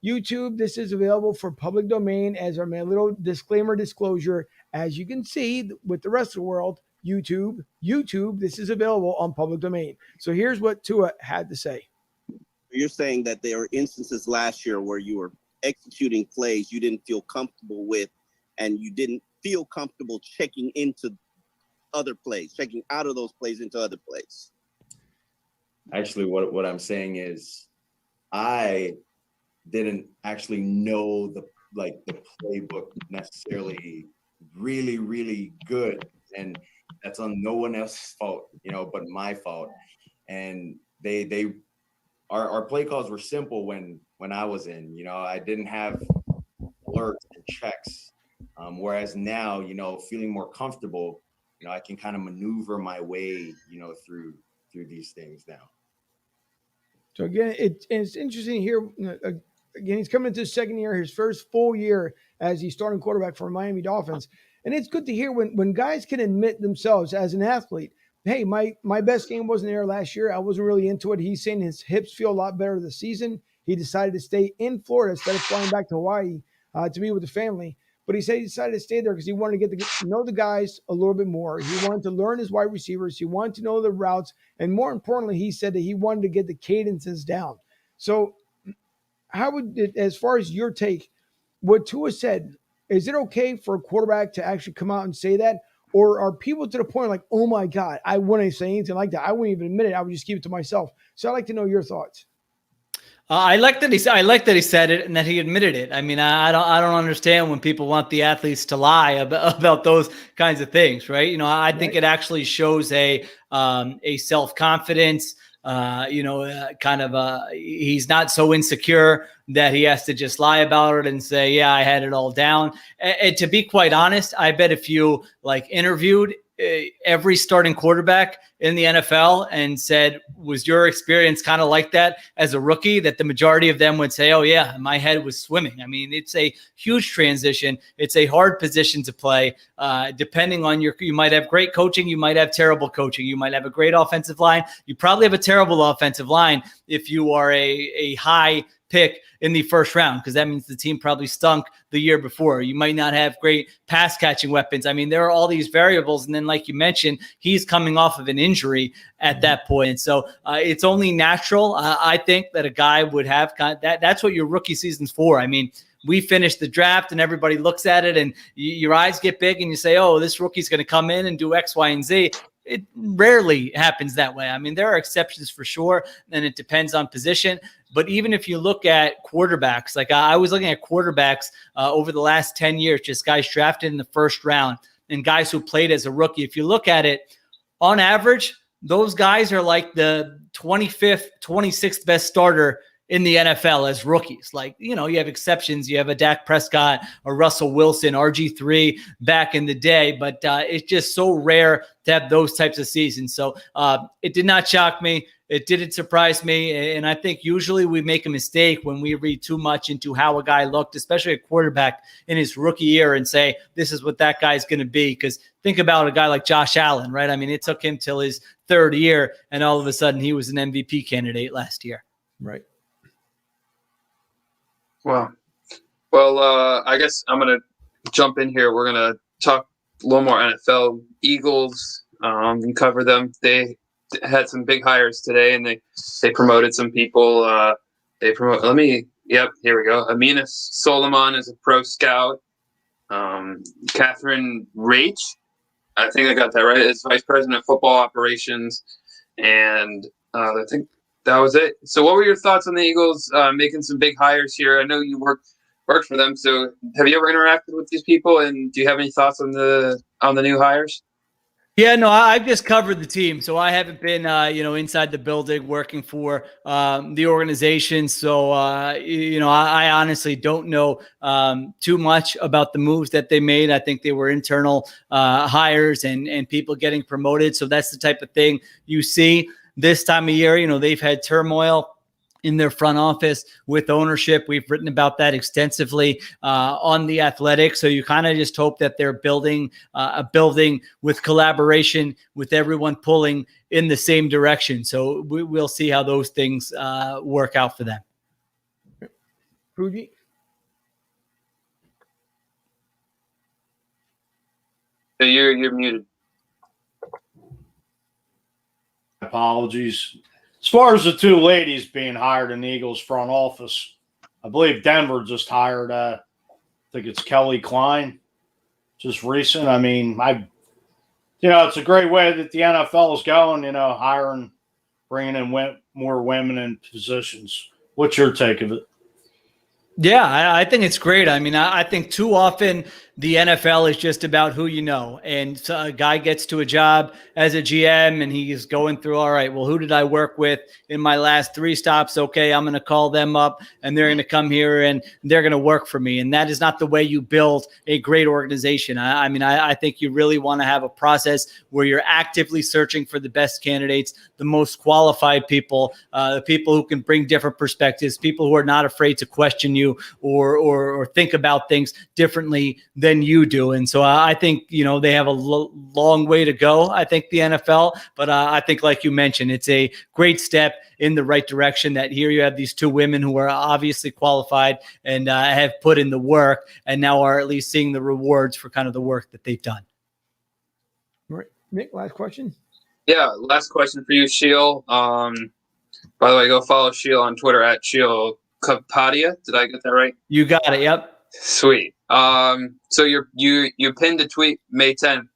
YouTube, this is available for public domain as our little disclosure. As you can see with the rest of the world, YouTube, this is available on public domain. So here's what Tua had to say. You're saying that there were instances last year where you were executing plays you didn't feel comfortable with, and you didn't feel comfortable checking into other plays, checking out of those plays into other plays. Actually, what I'm saying is I didn't actually know the playbook necessarily really, really good. And that's on no one else's fault, you know, but my fault. And our play calls were simple when I was in, you know, I didn't have alerts and checks. Whereas now, you know, feeling more comfortable, you know, I can kind of maneuver my way, you know, through these things now. So again, it's interesting here. Again, he's coming into his second year, his first full year as the starting quarterback for Miami Dolphins. And it's good to hear when guys can admit themselves as an athlete, hey, my best game wasn't there last year. I wasn't really into it. He's saying his hips feel a lot better this season. He decided to stay in Florida instead of flying back to Hawaii to be with the family. But he said he decided to stay there because he wanted to get to know the guys a little bit more. He wanted to learn his wide receivers. He wanted to know the routes. And more importantly, he said that he wanted to get the cadences down. So how would it, as far as your take, what Tua said, is it okay for a quarterback to actually come out and say that? Or are people to the point like, oh my God, I wouldn't say anything like that. I wouldn't even admit it. I would just keep it to myself. So I'd like to know your thoughts. I like that he said it and that he admitted it. I mean, I don't understand when people want the athletes to lie about those kinds of things, right? You know, I think it actually shows a self-confidence. He's not so insecure that he has to just lie about it and say, yeah, I had it all down. And to be quite honest, I bet if you interviewed every starting quarterback in the NFL and said, was your experience kind of like that as a rookie, that the majority of them would say, oh yeah, my head was swimming. I mean, it's a huge transition. It's a hard position to play. Depending on you might have great coaching. You might have terrible coaching. You might have a great offensive line. You probably have a terrible offensive line if you are a high pick in the first round, because that means the team probably stunk the year before. You might not have great pass catching weapons. I mean, there are all these variables. And then, like you mentioned, he's coming off of an injury at that point. So it's only natural, I think, that a guy would have that's what your rookie season's for. I mean, we finish the draft and everybody looks at it and your eyes get big and you say, oh, this rookie's going to come in and do X, Y, and Z. It rarely happens that way. I mean, there are exceptions for sure, and it depends on position. But even if you look at quarterbacks, like I was looking at quarterbacks over the last 10 years, just guys drafted in the first round and guys who played as a rookie. If you look at it, on average, those guys are like the 25th, 26th best starter in the NFL as rookies. Like, you know, you have exceptions. You have a Dak Prescott, a Russell Wilson, RG3 back in the day, but it's just so rare to have those types of seasons. So it did not shock me. It didn't surprise me. And I think usually we make a mistake when we read too much into how a guy looked, especially a quarterback in his rookie year, and say, this is what that guy's going to be. Because think about a guy like Josh Allen, right? I mean, it took him till his third year, and all of a sudden he was an MVP candidate last year. Right. Wow. Well, I guess I'm going to jump in here. We're going to talk a little more NFL. Eagles, and cover them. They had some big hires today, and they promoted some people. Here we go. Amina Solomon is a pro scout. Catherine Rach, I think I got that right, is vice president of football operations. And I think that was it. So what were your thoughts on the Eagles making some big hires here? I know you worked for them. So have you ever interacted with these people, and do you have any thoughts on the new hires? Yeah, no, I've just covered the team, so I haven't been, inside the building working for the organization. So, I honestly don't know too much about the moves that they made. I think they were internal hires and people getting promoted. So that's the type of thing you see this time of year. You know, they've had turmoil in their front office with ownership. We've written about that extensively on The Athletic. So you kind of just hope that they're building a building with collaboration, with everyone pulling in the same direction. So we'll see how those things work out for them. Fuji? So you're muted. Apologies. As far as the two ladies being hired in the Eagles front office, I believe Denver just hired, I think it's Kelly Klein, just recent. I mean, it's a great way that the NFL is going, hiring, bringing in more women in positions. What's your take of it? Yeah, I think it's great. I mean, I think too often the NFL is just about who you know. And so a guy gets to a job as a GM and he's going through, all right, well, who did I work with in my last 3 stops? Okay, I'm going to call them up and they're going to come here and they're going to work for me. And that is not the way you build a great organization. I think you really want to have a process where you're actively searching for the best candidates, the most qualified people, the people who can bring different perspectives, people who are not afraid to question you or think about things differently than you do. And so I think, they have a long way to go, I think, the NFL. But I think, like you mentioned, it's a great step in the right direction that here you have these two women who are obviously qualified and have put in the work and now are at least seeing the rewards for kind of the work that they've done. All right. Nick, last question. Yeah, last question for you, Sheil. By the way, go follow Sheil on Twitter at Sheil Kapadia. Did I get that right? You got it. Yep. Sweet. So you pinned a tweet May 10th,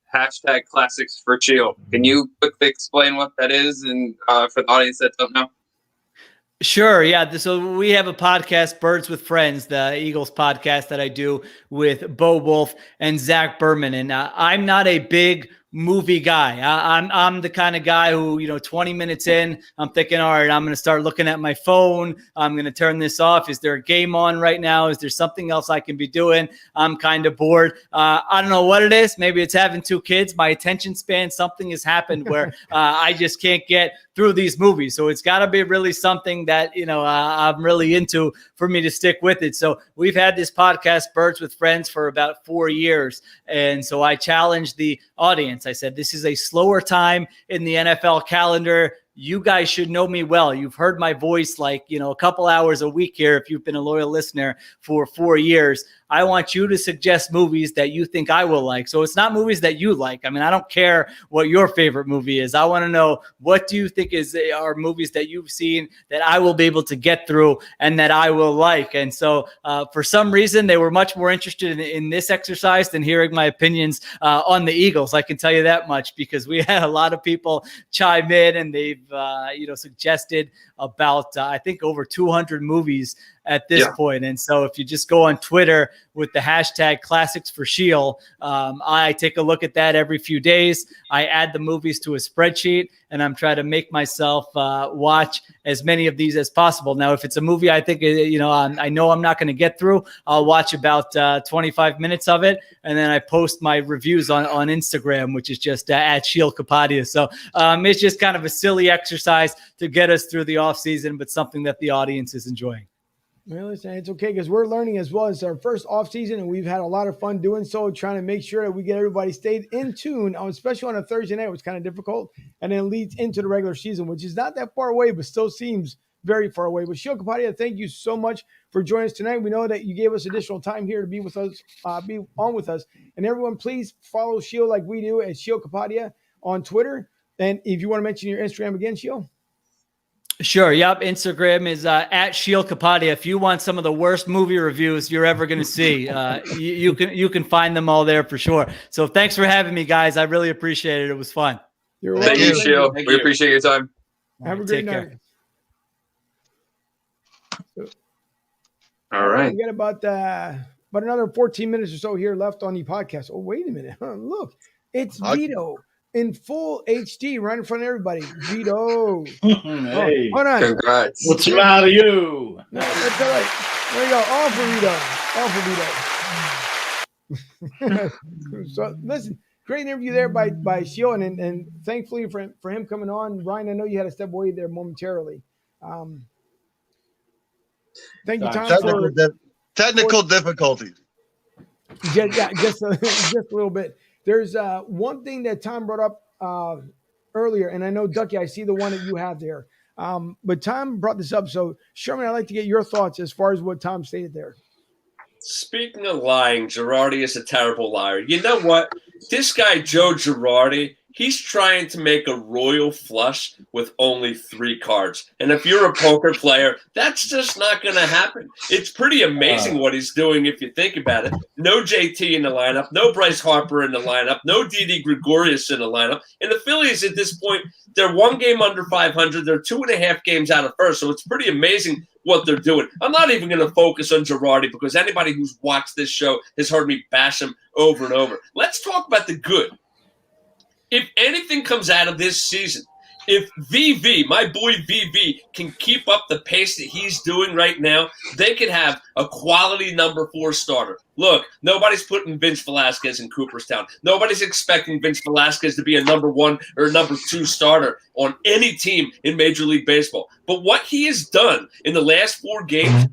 #classics for Sheil. Can you quickly explain what that is and for the audience that don't know? Sure. Yeah. So we have a podcast, Birds with Friends, the Eagles podcast that I do with Bo Wolf and Zach Berman. And I'm not a big movie guy. I'm the kind of guy who, 20 minutes in, I'm thinking, all right, I'm going to start looking at my phone. I'm going to turn this off. Is there a game on right now? Is there something else I can be doing? I'm kind of bored. I don't know what it is. Maybe it's having 2 kids. My attention span, something has happened where I just can't get through these movies. So it's got to be really something that, I'm really into for me to stick with it. So we've had this podcast, Birds with Friends, for about 4 years. And so I challenged the audience. I said, this is a slower time in the NFL calendar. you guys should know me well. You've heard my voice like, a couple hours a week here if you've been a loyal listener for 4 years. I want you to suggest movies that you think I will like. So it's not movies that you like. I mean, I don't care what your favorite movie is. I want to know, what do you think are movies that you've seen that I will be able to get through and that I will like? And so for some reason, they were much more interested in this exercise than hearing my opinions on the Eagles. I can tell you that much, because we had a lot of people chime in, and they've suggested about I think over 200 movies at this point. And so if you just go on Twitter with the hashtag Classics for Sheil, I take a look at that every few days. I add the movies to a spreadsheet, and I'm trying to make myself watch as many of these as possible. Now, if it's a movie I think, I know I'm not going to get through, I'll watch about 25 minutes of it, and then I post my reviews on Instagram, which is just at Sheil Kapadia. So it's just kind of a silly exercise to get us through the off season, but something that the audience is enjoying. Well, listen, it's okay, because we're learning as well. It's our first off season, and we've had a lot of fun doing so, trying to make sure that we get everybody stayed in tune, especially on a Thursday night, which is kind of difficult, and then leads into the regular season, which is not that far away, but still seems very far away. But Sheil Kapadia, thank you so much for joining us tonight. We know that you gave us additional time here to be with us, be on with us. And everyone, please follow Sheil like we do at Sheil Kapadia on Twitter. And if you want to mention your Instagram again, Sheil. Sure. Yep. Instagram is at Sheil Kapadia. If you want some of the worst movie reviews you're ever going to see, you can find them all there for sure. So thanks for having me, guys. I really appreciate it. It was fun. Thank you, Sheil. We appreciate your time. Have a great night. All right. We got about another 14 minutes or so here left on the podcast. Oh, wait a minute. Look, it's Vito in full HD right in front of everybody. Vito. Hey. Hold on. Congrats. What's the matter with you? No, that's all right. There you go. All for Vito. So, listen, great interview there by Sheil, and thankfully for him coming on. Ryan, I know you had to step away there momentarily. Thank you, Tom. Technical difficulties. Just a little bit. There's one thing that Tom brought up earlier, and I know, Ducky, I see the one that you have there. But Tom brought this up. So, Sherman, I'd like to get your thoughts as far as what Tom stated there. Speaking of lying, Girardi is a terrible liar. You know what? This guy, Joe Girardi, he's trying to make a royal flush with only 3 cards. And if you're a poker player, that's just not going to happen. It's pretty amazing what he's doing if you think about it. No JT in the lineup, no Bryce Harper in the lineup, no Didi Gregorius in the lineup. And the Phillies at this point, they're 1 game under 500. They're 2.5 games out of first. So it's pretty amazing what they're doing. I'm not even going to focus on Girardi, because anybody who's watched this show has heard me bash him over and over. Let's talk about the good. If anything comes out of this season, if VV, my boy VV, can keep up the pace that he's doing right now, they could have a quality number 4 starter. Look, nobody's putting Vince Velasquez in Cooperstown. Nobody's expecting Vince Velasquez to be a number 1 or number 2 starter on any team in Major League Baseball. But what he has done in the last 4 games,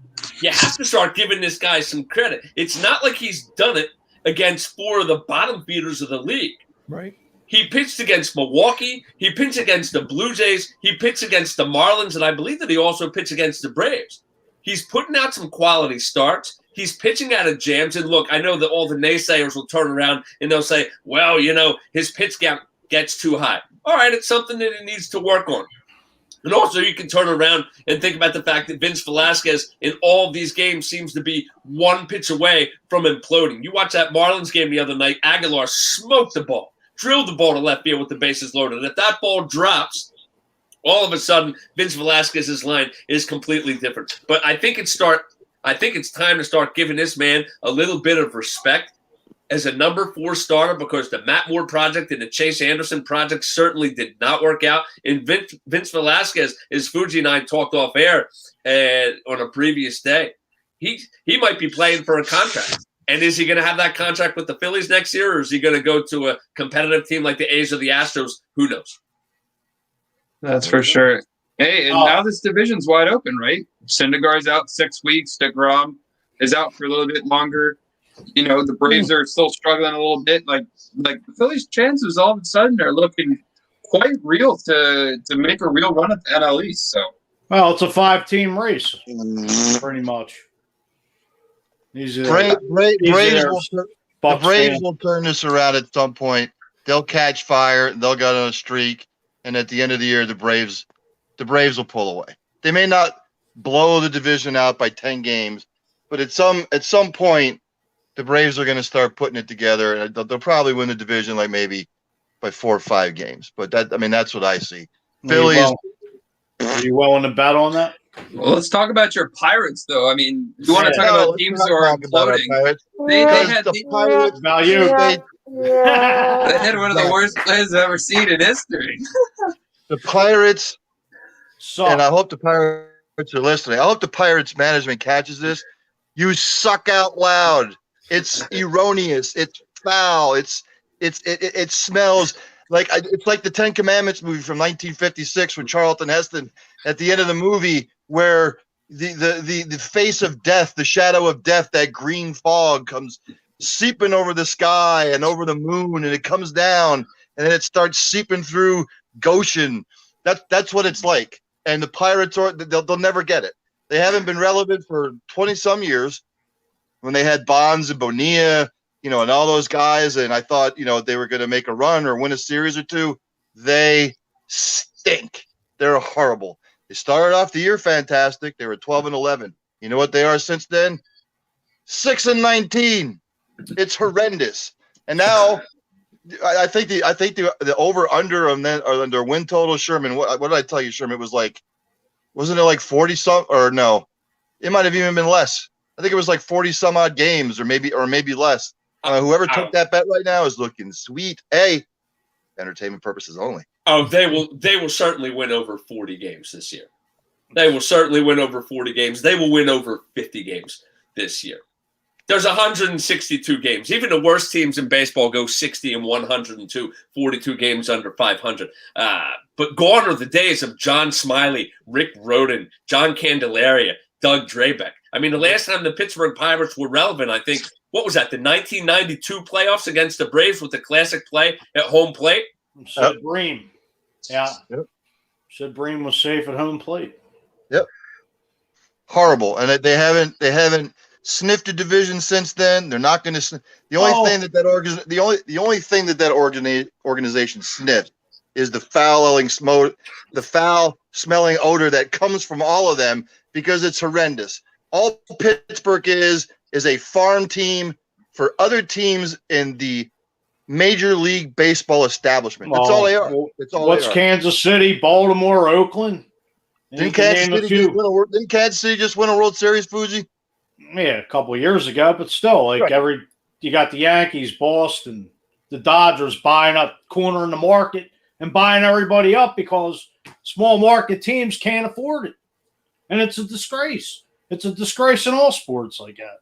you have to start giving this guy some credit. It's not like he's done it against 4 of the bottom feeders of the league. Right. He pitched against Milwaukee. He pitched against the Blue Jays. He pitched against the Marlins, and I believe that he also pitched against the Braves. He's putting out some quality starts. He's pitching out of jams. And look, I know that all the naysayers will turn around and they'll say, well, his pitch count gets too high. All right, it's something that he needs to work on. And also, you can turn around and think about the fact that Vince Velasquez in all of these games seems to be 1 pitch away from imploding. You watch that Marlins game the other night, Aguilar smoked the ball. Drilled the ball to left field with the bases loaded. And if that ball drops, all of a sudden, Vince Velasquez's line is completely different. But I think it's time to start giving this man a little bit of respect as a number 4 starter, because the Matt Moore project and the Chase Anderson project certainly did not work out. And Vince Velasquez, as Fuji and I talked off air on a previous day, he might be playing for a contract. And is he going to have that contract with the Phillies next year, or is he going to go to a competitive team like the A's or the Astros? Who knows? That's for sure. Hey, and now this division's wide open, right? Syndergaard's out 6 weeks. DeGrom is out for a little bit longer. The Braves are still struggling a little bit. Like the Phillies' chances all of a sudden are looking quite real to make a real run at the NL East. So, well, it's a 5-team race, pretty much. These are Braves will the Bucks Braves fans. will turn this around at some point. They'll catch fire. They'll go on a streak, and at the end of the year, the Braves will pull away. They may not blow the division out by 10 games, but at some point, the Braves are going to start putting it together, and they'll probably win the division like maybe by 4 or 5 games. But that's what I see. Phillies. Are you willing to bet on that? well, let's talk about your Pirates, though. I mean, you want to talk No, about let's teams not who are talk about our imploding? Pirates. They Because had the Pirates, About you. they had one of the worst plays I've ever seen in history. the Pirates, So, and I hope the Pirates are listening. I hope the Pirates management catches this. You suck out loud. It's erroneous. It's foul. It smells like it's like the Ten Commandments movie from 1956 with Charlton Heston at the end of the movie where the face of death, the shadow of death, that green fog comes seeping over the sky and over the moon, and it comes down and then it starts seeping through Goshen. That's what it's like. And the Pirates they'll never get it. They haven't been relevant for 20 some years when they had Bonds and Bonilla, and all those guys. And I thought, they were going to make a run or win a series or two. They stink. They're horrible. They started off the year fantastic. They were 12-11. You know what they are since then? 6-19. It's horrendous. And now I think the over under on their win total, Sherman. What did I tell you, Sherman? It was like, wasn't it like 40 some, or no? It might have even been less. I think it was like 40 some odd games, or maybe less. Whoever took that bet right now is looking sweet. Hey, entertainment purposes only. Oh, they will certainly win over 40 games this year. They will certainly win over 40 games. They will win over 50 games this year. There's 162 games. Even the worst teams in baseball go 60 and 102, 42 games under 500. But gone are the days of John Smiley, Rick Rhoden, John Candelaria, Doug Drabeck. I mean, the last time the Pittsburgh Pirates were relevant, I think, what was that, the 1992 playoffs against the Braves with the classic play at home plate? Sid Bream. Yeah. Yep. Sid Bream was safe at home plate. Yep. Horrible. And they haven't sniffed a division since then. They're not going to. The only thing that organization sniffed is the foul smelling odor that comes from all of them, because it's horrendous. All Pittsburgh is a farm team for other teams in the Major League Baseball establishment. That's all they are. That's all. What's Kansas City, Baltimore, Oakland? Didn't Kansas City just win a World Series, Fuji? Yeah, a couple of years ago, but still, you got the Yankees, Boston, the Dodgers buying up, cornering the market and buying everybody up because small market teams can't afford it. And it's a disgrace. It's a disgrace in all sports like that.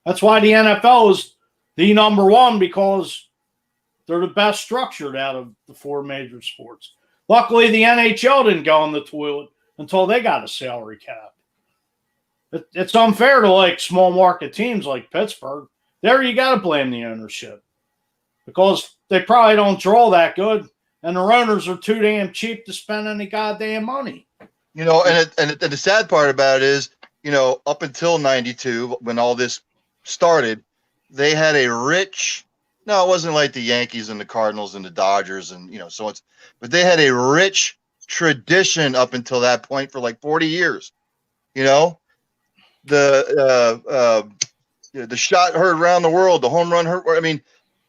That's why the NFL is the number one, because they're the best structured out of the 4 major sports. Luckily, the NHL didn't go in the toilet until they got a salary cap. It's unfair to small market teams like Pittsburgh. There you got to blame the ownership, because they probably don't draw that good, and their owners are too damn cheap to spend any goddamn money. And the sad part about it is, up until 92, when all this started, they had a rich. No, it wasn't like the Yankees and the Cardinals and the Dodgers and so on, but they had a rich tradition up until that point for like 40 years. The shot heard around the world, the home run heard. I mean,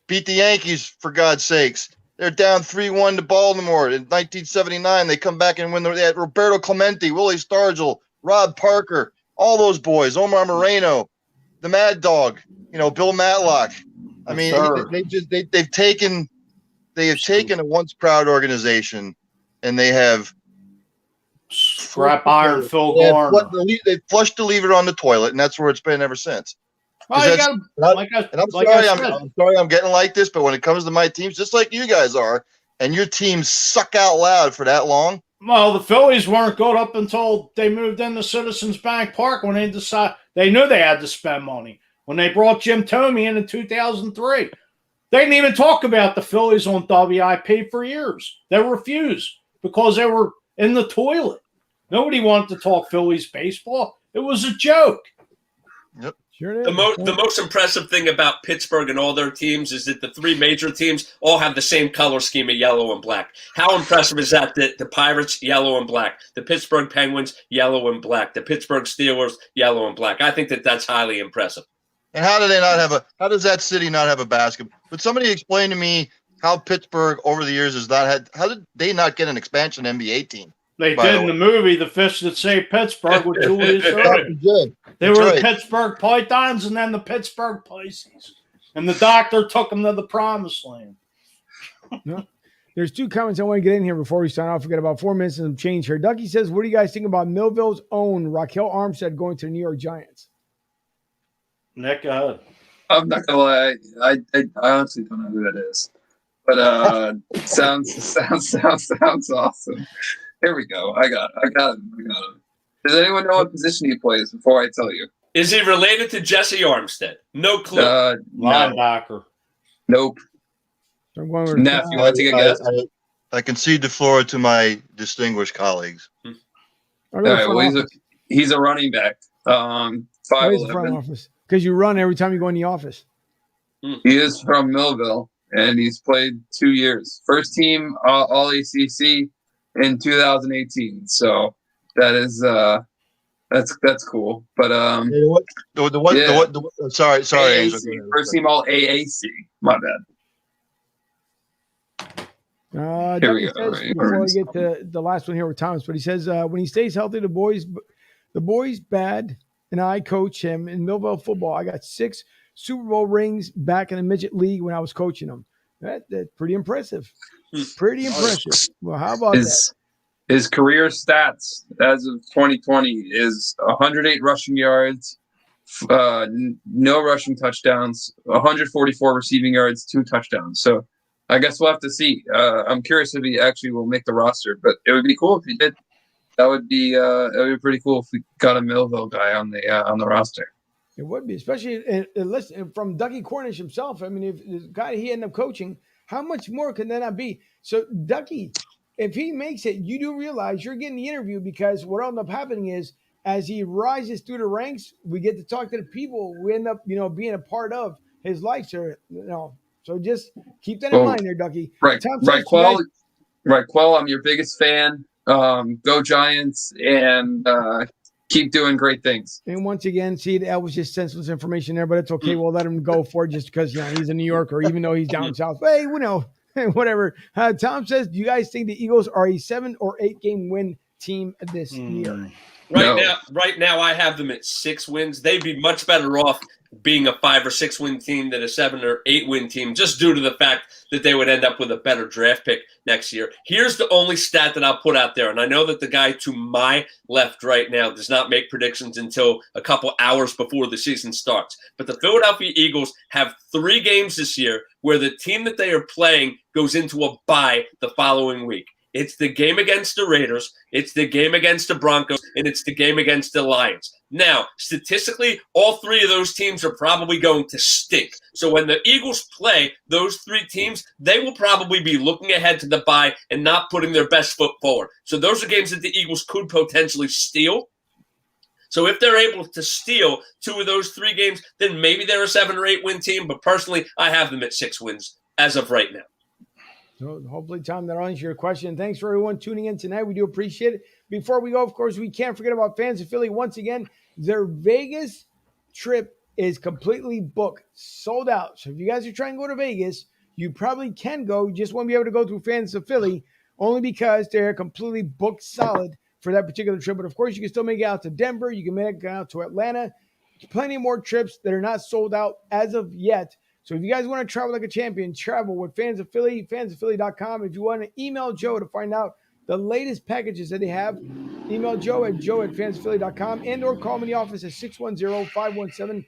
beat the Yankees, for God's sakes. They're down 3-1 to Baltimore in 1979. They come back and win. They had Roberto Clemente, Willie Stargell, Rob Parker, all those boys, Omar Moreno, the Mad Dog, Bill Matlock. I mean, they have taken a once proud organization, and they have scrap iron Phil Garner. They flushed the lever on the toilet, and that's where it's been ever since. Well, I'm sorry I'm getting like this, but when it comes to my teams, just like you guys are, and your teams suck out loud for that long. Well, the Phillies weren't good up until they moved into Citizens Bank Park, when they knew they had to spend money. When they brought Jim Thome in 2003, They didn't even talk about the Phillies on WIP for years. They refused because they were in the toilet. Nobody wanted to talk Phillies baseball. It was a joke. Yep. Sure The is. most impressive thing about Pittsburgh and all their teams is that the three major teams all have the same color scheme of yellow and black. How impressive is that? The Pirates, yellow and black. The Pittsburgh Penguins, yellow and black. The Pittsburgh Steelers, yellow and black. I think that's highly impressive. And how do they not have how does that city not have a basketball? Would somebody explain to me how Pittsburgh over the years has not had, how did they not get an expansion NBA team? They did in the movie The Fish That Saved Pittsburgh with Julius Erving. They were the Pittsburgh Pythons and then the Pittsburgh Pisces. And the doctor took them to the promised land. No. There's two comments I want to get in here before we sign off. We got about 4 minutes and some change here. Ducky says, what do you guys think about Millville's own Raquel Armstead going to the New York Giants? Nick, go ahead. I'm not gonna lie, I honestly don't know who that is, but sounds awesome. Here we go. I got him. Does anyone know what position he plays before I tell you? Is he related to Jesse Armstead? No clue. Linebacker. Nope. So I'm going with Neff, you want to take a guess? I concede the floor to my distinguished colleagues. All right. Well, he's a running back. 5'11". Because you run every time you go in the office. He is from Millville, and he's played 2 years. First team All ACC in 2018. So that is that's cool. But sorry, AAC, first team All AAC. My bad. Here we go. Before we get to the last one here with Thomas, but he says when he stays healthy, the boys bad, and I coach him in Millville football. I got 6 Super Bowl rings back in the midget league when I was coaching them. That's pretty impressive. Pretty impressive. Well, how about that? His career stats as of 2020 is 108 rushing yards, no rushing touchdowns, 144 receiving yards, 2 touchdowns. So I guess we'll have to see. I'm curious if he actually will make the roster, but it would be cool if he did. That would be pretty cool if we got a Millville guy on the roster. It would be, especially listen from Ducky Cornish himself. I mean, if the guy he ended up coaching, how much more can that not be? So Ducky, if he makes it, you do realize you're getting the interview, because what will end up happening is as he rises through the ranks, we get to talk to the people we end up, being a part of his life. So, so just keep that in mind there, Ducky. Right, Quell, I'm your biggest fan. Go Giants, and keep doing great things. And once again, see, that was just senseless information there, but it's okay. We'll let him go for it just because he's a New Yorker, even though he's down south. Hey, whatever. Tom says, do you guys think the Eagles are a 7 or 8 game win team this year? Right now, I have them at 6 wins. They'd be much better off being a 5 or 6 win team than a 7 or 8 win team, just due to the fact that they would end up with a better draft pick next year. Here's the only stat that I'll put out there, and I know that the guy to my left right now does not make predictions until a couple hours before the season starts. But the Philadelphia Eagles have 3 games this year where the team that they are playing goes into a bye the following week. It's the game against the Raiders, it's the game against the Broncos, and it's the game against the Lions. Now, statistically, all 3 of those teams are probably going to stink. So when the Eagles play those 3 teams, they will probably be looking ahead to the bye and not putting their best foot forward. So those are games that the Eagles could potentially steal. So if they're able to steal 2 of those 3 games, then maybe they're a 7 or 8 win team. But personally, I have them at 6 wins as of right now. So hopefully, Tom, that answers your question. Thanks for everyone tuning in tonight. We do appreciate it. Before we go, of course, we can't forget about fans of Philly. Once again, their Vegas trip is completely booked, sold out. So if you guys are trying to go to Vegas, you probably can go. You just won't be able to go through fans of Philly, only because they're completely booked solid for that particular trip. But of course, you can still make it out to Denver. You can make it out to Atlanta. Plenty more trips that are not sold out as of yet. So if you guys want to travel like a champion, travel with Fans of Philly, fansofphilly.com. If you want to email Joe to find out the latest packages that they have, email Joe at fansofphilly.com, and or call me in the office at 610-517-7171,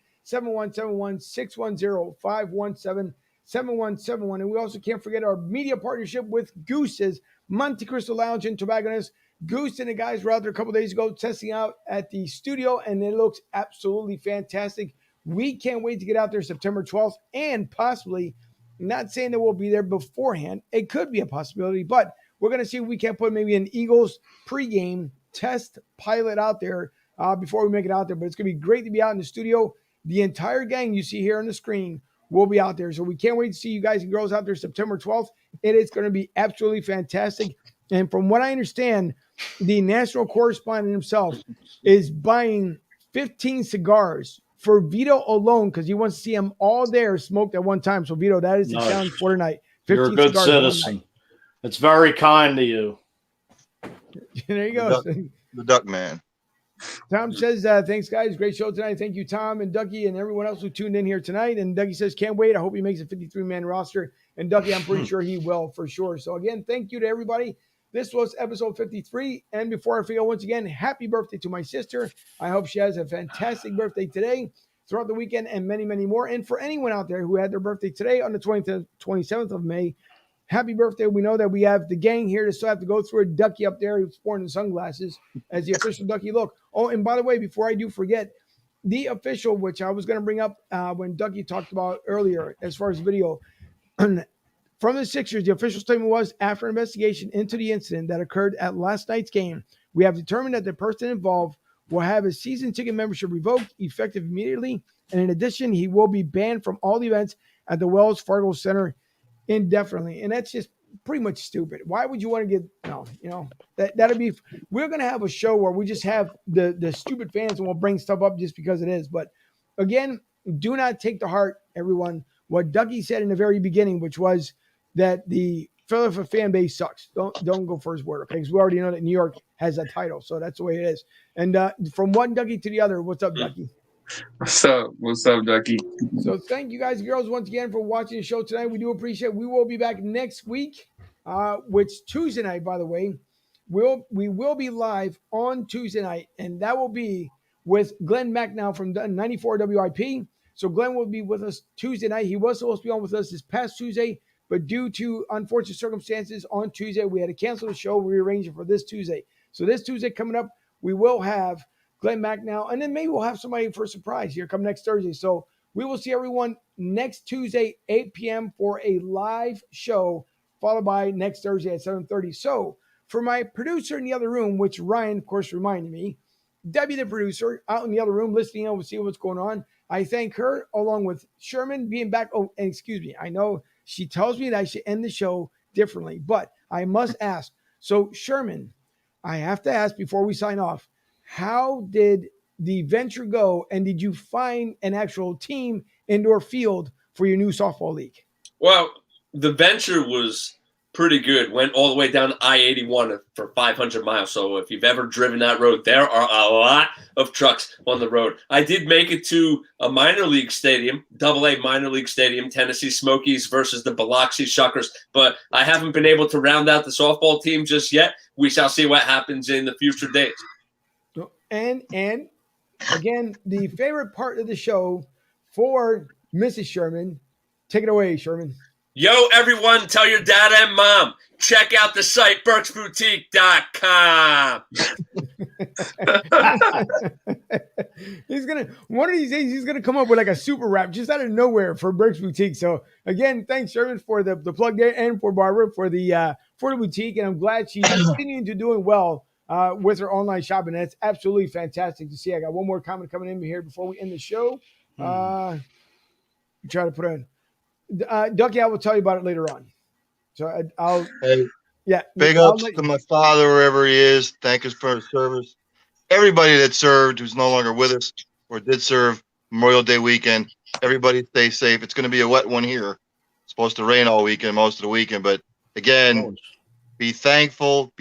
610-517-7171. And we also can't forget our media partnership with Goose's Monte Cristo Lounge in Tobagones. Goose and the guys were out there a couple days ago testing out at the studio, and it looks absolutely fantastic. We can't wait to get out there September 12th and possibly Not saying that we'll be there beforehand. It could be a possibility, but we're going to see if we can put maybe an Eagles pregame test pilot out there before we make it out there. But it's going to be great to be out in the studio. The entire gang you see here on the screen will be out there. So we can't wait to see you guys and girls out there September 12th. It is going to be absolutely fantastic. And from what I understand, the national correspondent himself is buying 15 cigars for Vito alone because he wants to see them all there smoked at one time. So, Vito, that is the challenge for tonight. 15 You're a good cigars citizen. It's very kind to you. There you go. The Duck Man. Tom says, thanks, guys. Great show tonight. Thank you, Tom and Ducky and everyone else who tuned in here tonight. And Ducky says, can't wait. I hope he makes a 53-man roster. And Ducky, I'm pretty sure he will for sure. So, again, thank you to everybody. This was episode 53. And before I forget, once again, happy birthday to my sister. I hope she has a fantastic birthday today, throughout the weekend, and many, many more. And for anyone out there who had their birthday today on the 27th of May, happy birthday. We know that we have the gang here to still have to go through it. Ducky up there who's sporting sunglasses as the official Ducky look. Oh, and by the way, before I do forget, the official, which I was going to bring up when Ducky talked about earlier as far as video, from the Sixers, the official statement was, after investigation into the incident that occurred at last night's game, we have determined that the person involved will have his season ticket membership revoked effective immediately. And in addition, he will be banned from all the events at the Wells Fargo Center indefinitely. And that's just pretty much stupid. Why would you want to that'd be, we're going to have a show where we just have the stupid fans and we'll bring stuff up just because it is. But again, do not take to heart, everyone, what Dougie said in the very beginning, which was that the Philadelphia fan base sucks. Don't go for his word, okay? Because we already know that New York has that title, so that's the way it is. And from one Dougie to the other, what's up, Dougie? What's up, Ducky? So thank you guys and girls once again for watching the show tonight. We do appreciate it. We will be back next week, which Tuesday night, by the way. We will be live on Tuesday night, and that will be with Glenn Macnow from 94 WIP. So Glenn will be with us Tuesday night. He was supposed to be on with us this past Tuesday, but due to unfortunate circumstances on Tuesday, we had to cancel the show, rearrange it for this Tuesday. So this Tuesday coming up, we will have Glenn Macnow, and then maybe we'll have somebody for a surprise here come next Thursday. So we will see everyone next Tuesday, 8 p.m. for a live show, followed by next Thursday at 7:30. So for my producer in the other room, which Ryan, of course, reminded me, Debbie, the producer, out in the other room listening in, we'll see what's going on. I thank her, along with Sherman being back. Oh, and excuse me, I know she tells me that I should end the show differently, but I must ask. So, Sherman, I have to ask before we sign off, how did the venture go, and did you find an actual team, indoor field for your new softball league? Well, the venture was pretty good. Went all the way down I-81 for 500 miles. So if you've ever driven that road, there are a lot of trucks on the road. I did make it to a minor league stadium, AA minor league stadium, Tennessee Smokies versus the Biloxi Shuckers, but I haven't been able to round out the softball team just yet. We shall see what happens in the future days. And again, the favorite part of the show for Mrs. Sherman. Take it away, Sherman. Yo, everyone, tell your dad and mom, check out the site, BurksBoutique.com. One of these days, he's going to come up with like a super rap just out of nowhere for Burks Boutique. So again, thanks, Sherman, for the plug there, and for Barbara for the boutique. And I'm glad she's continuing to doing well with her online shopping. That's absolutely fantastic to see. I got one more comment coming in here before we end the show. Try to put in. Ducky, I will tell you about it later on. So I'll. Hey, yeah. Big ups to my father, wherever he is. Thank us for his service. Everybody that served who's no longer with us or did serve Memorial Day weekend. Everybody stay safe. It's going to be a wet one here. It's supposed to rain all weekend, most of the weekend. But again, be thankful of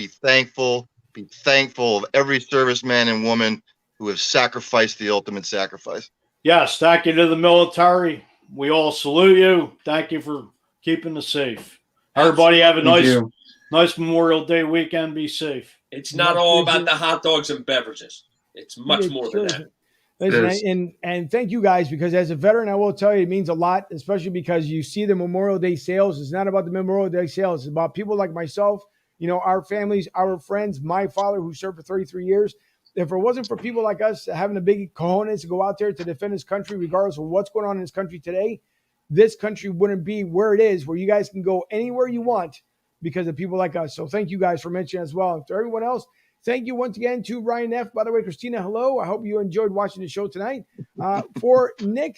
every serviceman and woman who have sacrificed the ultimate sacrifice. Yes, thank you to the military. We all salute you. Thank you for keeping us safe. Everybody have a nice Memorial Day weekend. Be safe. It's not all about the hot dogs and beverages. It's much more than that. Listen, and thank you guys, because as a veteran, I will tell you, it means a lot, especially because you see the Memorial Day sales. It's not about the Memorial Day sales. It's about people like myself, our families, our friends, my father who served for 33 years. If it wasn't for people like us having the big cojones to go out there to defend his country, regardless of what's going on in his country today, this country wouldn't be where it is, where you guys can go anywhere you want because of people like us. So thank you guys for mentioning as well. And to everyone else, thank you once again to Ryan F. By the way, Christina, hello. I hope you enjoyed watching the show tonight. For Nick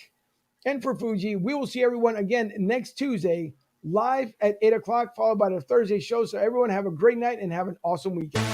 and for Fuji, we will see everyone again next Tuesday live at 8 o'clock, followed by the Thursday show. So everyone have a great night and have an awesome weekend.